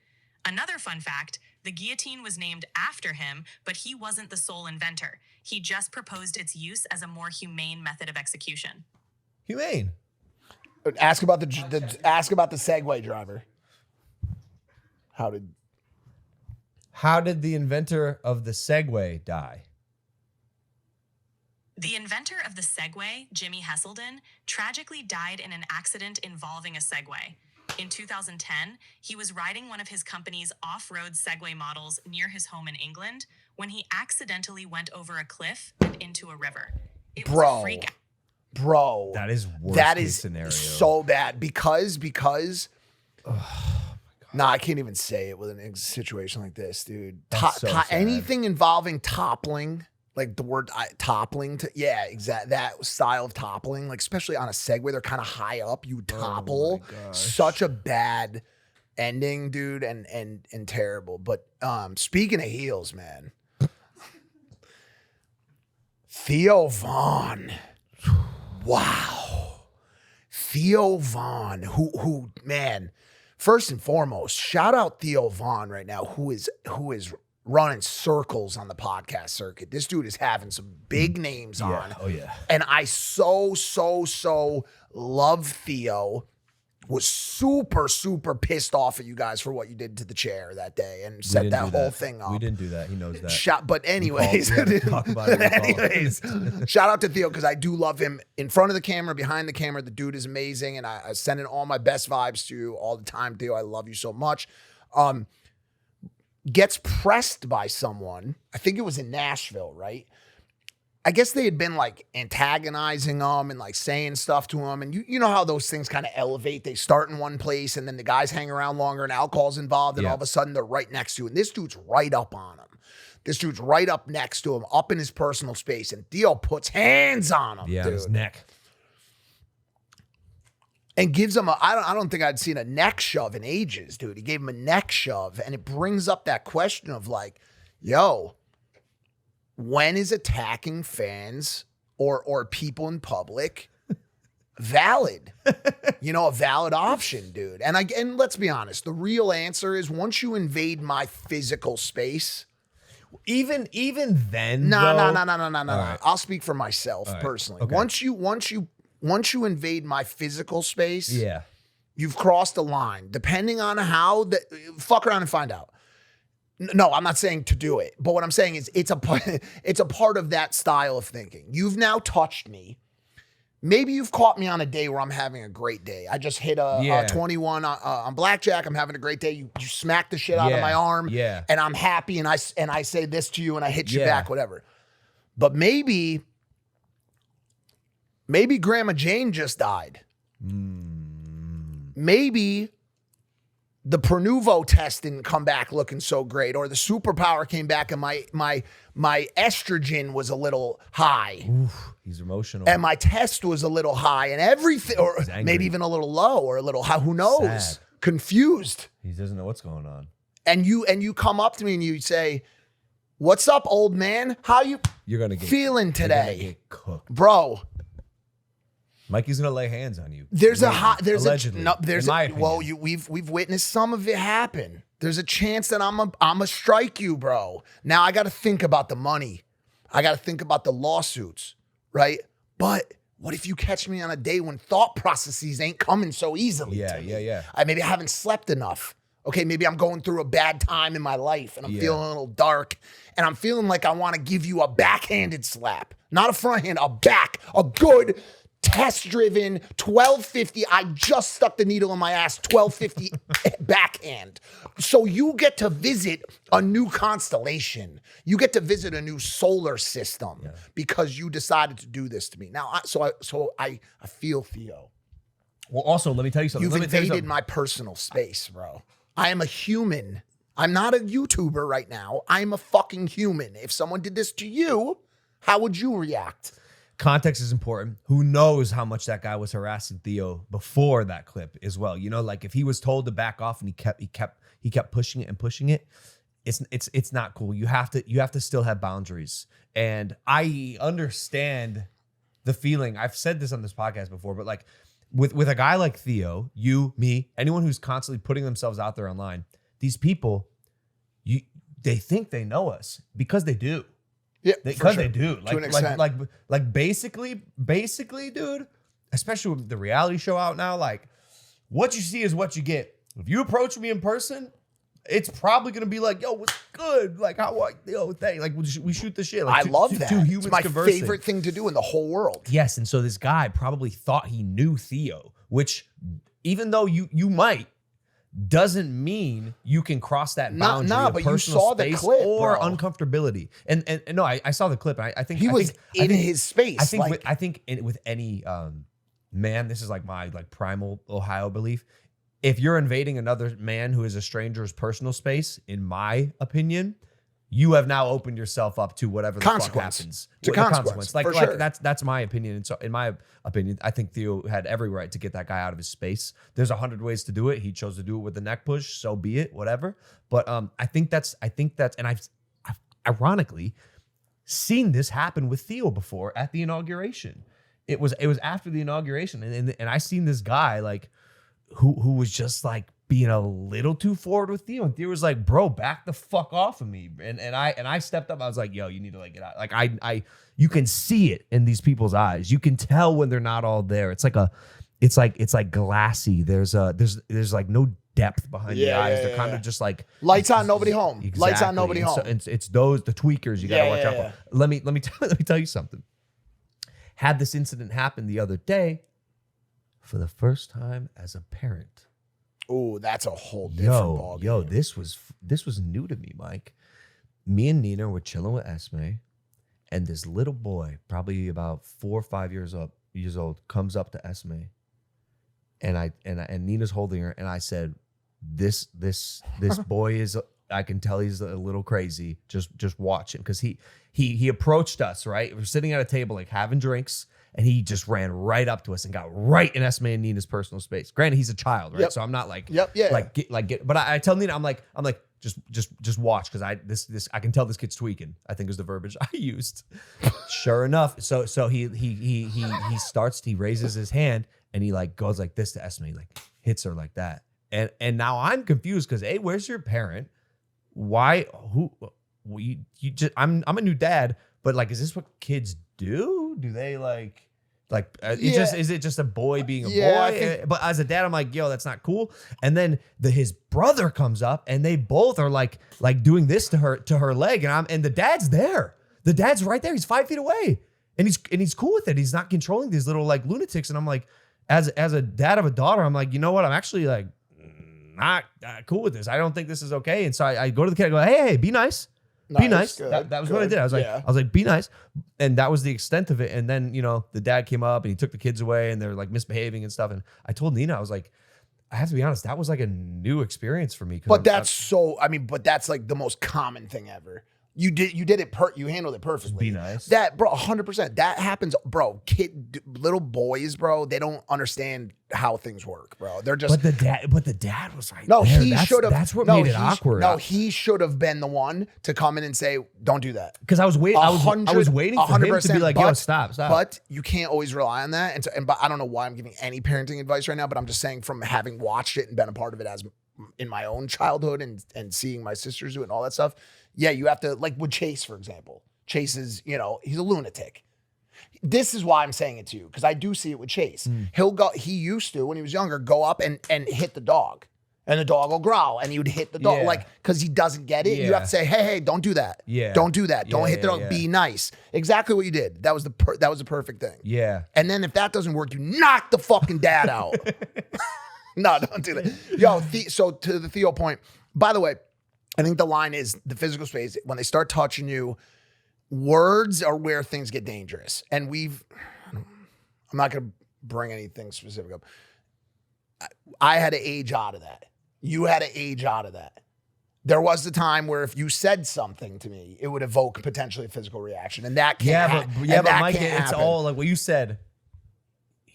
Another fun fact, the guillotine was named after him, but he wasn't the sole inventor. He just proposed its use as a more humane method of execution. Humane. ask about the Segway driver. How did the inventor of the Segway die? The inventor of the Segway, Jimmy Heselden, tragically died in an accident involving a Segway. In 2010, he was riding one of his company's off-road Segway models near his home in England when he accidentally went over a cliff and into a river. It was a freak out. Bro, That is worst that case is scenario. so bad because I can't even say it with a situation like this, dude. That's so sad. Anything involving toppling, like the word toppling, exactly that style of toppling, like especially on a Segway, they're kind of high up. You topple, such a bad ending, dude, and terrible. But speaking of heels, man, Theo Von. Wow. Theo Von, who man, first and foremost, shout out Theo Von right now, who is running circles on the podcast circuit. This dude is having some big names on. Oh yeah. And I so love Theo. Was super pissed off at you guys for what you did to the chair that day and set didn't that do whole thing up. We didn't do that. He knows that. But anyways, We had to talk about it. anyways, shout out to Theo because I do love him in front of the camera, behind the camera. The dude is amazing, and I send in all my best vibes to you all the time, Theo. I love you so much. Gets pressed by someone. I think it was in Nashville, right? I guess they had been like antagonizing him and like saying stuff to him. And you know how those things kind of elevate. They start in one place and then the guys hang around longer and alcohol's involved. And all of a sudden they're right next to you. And this dude's right up on him. This dude's right up next to him, up in his personal space. And Theo puts hands on him, dude. His neck. And gives him I don't think I'd seen a neck shove in ages, dude. He gave him a neck shove. And it brings up that question of like, yo, when is attacking fans or people in public valid? You know, a valid option, dude. And let's be honest, the real answer is once you invade my physical space. Even then, No. Right. I'll speak for myself personally. Okay. Once you invade my physical space, yeah, you've crossed a line. Depending on how fuck around and find out. No, I'm not saying to do it, but what I'm saying is it's a part of that style of thinking. You've now touched me. Maybe you've caught me on a day where I'm having a great day. I just hit a 21 on blackjack. I'm having a great day. You smack the shit out of my arm, and I'm happy. And I say this to you, and I hit you back, whatever. But maybe Grandma Jane just died. Maybe the Pernuvo test didn't come back looking so great, or the superpower came back and my estrogen was a little high. Oof, he's emotional. And my test was a little high and everything, or maybe even a little low or a little high. Who knows? Sad. Confused. He doesn't know what's going on. And you come up to me and you say, "What's up, old man? How you feeling today?" You're gonna get cooked. Bro. Mikey's gonna lay hands on you. There's Allegedly, we've witnessed some of it happen. There's a chance that I'm a strike you, bro. Now I got to think about the money. I got to think about the lawsuits, right? But what if you catch me on a day when thought processes ain't coming so easily? Yeah. Maybe I haven't slept enough. Okay, maybe I'm going through a bad time in my life and I'm feeling a little dark and I'm feeling like I want to give you a backhanded slap, not a front hand, a good test-driven 1250. I just stuck the needle in my ass. 1250 backhand. So you get to visit a new constellation. You get to visit a new solar system because you decided to do this to me. Now, I feel Theo. Well, also, let me tell you something. You've invaded my personal space, bro. I am a human. I'm not a YouTuber right now. I'm a fucking human. If someone did this to you, how would you react? Context is important. Who knows how much that guy was harassing Theo before that clip as well? You know, like if he was told to back off and he kept pushing it and pushing it, it's not cool. You have to still have boundaries. And I understand the feeling. I've said this on this podcast before, but like with a guy like Theo, you, me, anyone who's constantly putting themselves out there online, these people, they think they know us because they do. Yeah, because they do. To an extent. Like basically, dude, especially with the reality show out now, like what you see is what you get. If you approach me in person, it's probably gonna be like, yo, what's good? Like how like we shoot the shit. Like I love that. Two humans it's my conversing. favorite thing to do in the whole world. Yes, and so this guy probably thought he knew Theo, which even though you might, doesn't mean you can cross that boundary of but personal you saw the space clip, or bro. uncomfortability. And no, I saw the clip. And I think He was in his space. I think with any man, this is like my primal Ohio belief. If you're invading another man who is a stranger's personal space, in my opinion, you have now opened yourself up to whatever the fuck happens. To consequence. Like, for like sure. that's my opinion. And so in my opinion, I think Theo had every right to get that guy out of his space. There's 100 ways to do it. He chose to do it with the neck push, so be it, whatever. But I think that's and I've ironically seen this happen with Theo before at the inauguration. It was after the inauguration, and I seen this guy like who was just like being a little too forward with Theo, and Theo was like, "Bro, back the fuck off of me." And I stepped up. I was like, "Yo, you need to like get out." Like I you can see it in these people's eyes. You can tell when they're not all there. It's like glassy. There's like no depth behind the eyes. They're kind of just like lights on, nobody home. Exactly. Lights on, nobody home. So it's those the tweakers you gotta watch out for. Let me tell you something. Had this incident happen the other day, for the first time as a parent. Oh, that's a whole different ballgame. Yo, this was new to me, Mike. Me and Nina were chilling with Esme, And this little boy, probably about 4 or 5 years old, comes up to Esme, and Nina's holding her, and I said, "This boy is. I can tell he's a little crazy. Just watch him," because he approached us. Right, we're sitting at a table like having drinks, and he just ran right up to us and got right in Esme and Nina's personal space. Granted, he's a child, right? Yep. So I'm not like, Yep. But I tell Nina, I'm like. Just watch, because I can tell this kid's tweaking, I think is the verbiage I used. Sure enough, so he raises his hand and he like goes like this to Esme, like hits her like that. And now I'm confused because A, where's your parent? Why you just I'm a new dad, but like, is this what kids do? Do they is it just a boy being a boy? But as a dad, I'm like, yo, that's not cool. And then his brother comes up and they both are like doing this to her leg, and the dad's there. The dad's right there. He's 5 feet away, and he's cool with it. He's not controlling these little like lunatics. And I'm like, as a dad of a daughter, I'm like, you know what? I'm actually like not cool with this. I don't think this is okay. And so I go to the kid. I go, hey, be nice. Be nice. That was what I did. I was like, be nice. And that was the extent of it. And then, the dad came up and he took the kids away and they're like misbehaving and stuff. And I told Nina, I was like, I have to be honest, that was like a new experience for me. But that's like the most common thing ever. You handled it perfectly. Be nice. That, bro, 100%. That happens, bro. Little boys, bro, they don't understand how things work, bro. They're just. But the dad was right. No, there. he should have. That's what made it awkward. No, he should have been the one to come in and say, "Don't do that." Because I was waiting. I was waiting for him to be like, "Yo, stop." But you can't always rely on that. But I don't know why I'm giving any parenting advice right now. But I'm just saying, from having watched it and been a part of it as in my own childhood and seeing my sisters do it and all that stuff. Yeah, you have to, like with Chase, for example. Chase is, he's a lunatic. This is why I'm saying it to you, because I do see it with Chase. He used to, when he was younger, go up and hit the dog. And the dog will growl and he would hit the dog, because he doesn't get it. You have to say, hey, don't do that. Yeah. Don't do that. Don't hit the dog. Be nice. Exactly what you did. That was the perfect thing. Yeah. And then if that doesn't work, you knock the fucking dad out. No, don't do that. Yo, so to the Theo point, by the way, I think the line is the physical space. When they start touching you, words are where things get dangerous. And I'm not going to bring anything specific up. I had to age out of that. You had to age out of that. There was the time where if you said something to me, it would evoke potentially a physical reaction. And that can't but Mike, it's all like what you said.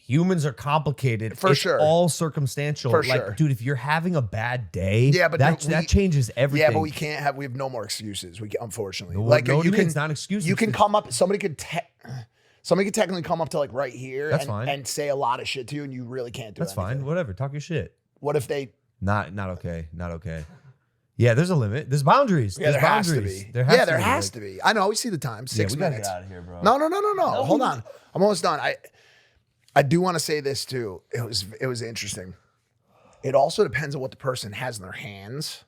Humans are complicated. It's sure. all circumstantial. For like, sure. Dude, if you're having a bad day, but that changes everything. Yeah, but we have no more excuses. Unfortunately. It's not excuses. You can come up, somebody could technically come up to like right here and say a lot of shit to you, and you really can't do That's anything. fine. Whatever. Talk your shit. What if they not okay. Not okay. Yeah, there's a limit. There's boundaries. Yeah, there's boundaries. Has to be. There has to be. I know. We see the time. 6 minutes. We gotta get out of here, bro. No. Hold on. I'm almost done. I do want to say this too. It was interesting. It also depends on what the person has in their hands.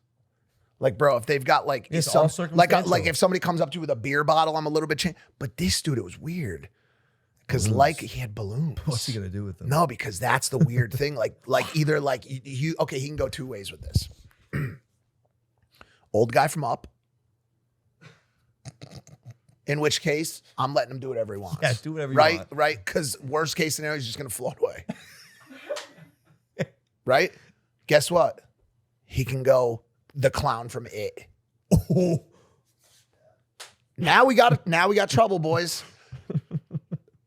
Like, bro, if they've got like all circumstantial. like if somebody comes up to you with a beer bottle, I'm a little bit but this dude, it was weird. Because he had balloons. What's he gonna do with them? No, because that's the weird thing. Like either like he can go two ways with this. Old guy from Up. In which case, I'm letting him do whatever he wants. Yeah, do whatever you want. Right? Because worst case scenario, he's just going to float away. Right? Guess what? He can go the clown from It. Oh. Now we got trouble, boys.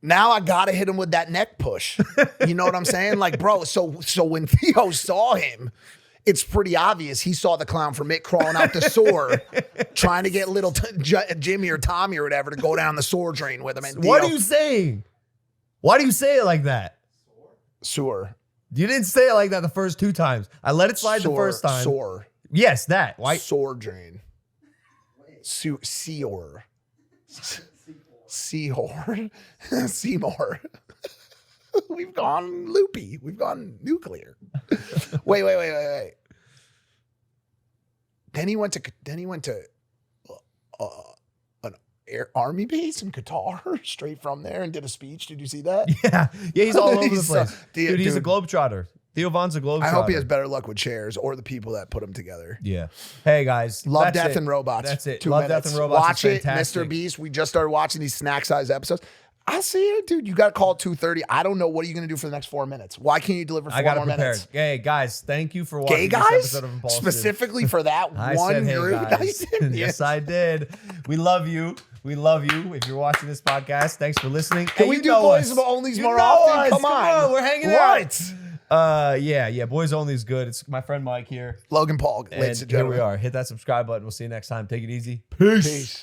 Now I got to hit him with that neck push. You know what I'm saying? Like, bro, so when Theo saw him, it's pretty obvious he saw the clown from It crawling out the sewer, trying to get little Jimmy or Tommy or whatever to go down the sewer drain with him. And what are you saying? Why do you say it like that? Sewer. You didn't say it like that the first 2 times. I let it slide the first time. Sewer. Yes, that. Why? Sewer drain. Sewer. Seahor. Seymour. We've gone loopy. We've gone nuclear. Wait. Then he went to an army base in Qatar, straight from there, and did a speech. Did you see that? Yeah, he's all over the place. Dude, he's a globetrotter. Theo Von's a globetrotter. I hope he has better luck with chairs or the people that put them together. Yeah. Hey guys, Love, that's Death, it. and Robots. That's it. 2 Love, minutes. Death, and Robots. Watch is it, fantastic. MrBeast. We just started watching these snack-size episodes. I'll see you, dude. You got to call at 2:30. I don't know. What are you going to do for the next 4 minutes? Why can't you deliver 4 I got it more prepared. minutes? Hey guys, thank you for watching Gay this guys? episode of Impulsive. Specifically for that I one said, hey group? guys. Yes, I did. We love you. We love you. If you're watching this podcast, thanks for listening. Can we do Boys Onlys more often? Come on. We're hanging What? out. Yeah. Boys Only is good. It's my friend Mike here. Logan Paul, ladies and Here gentlemen. we are. Hit that subscribe button. We'll see you next time. Take it easy. Peace.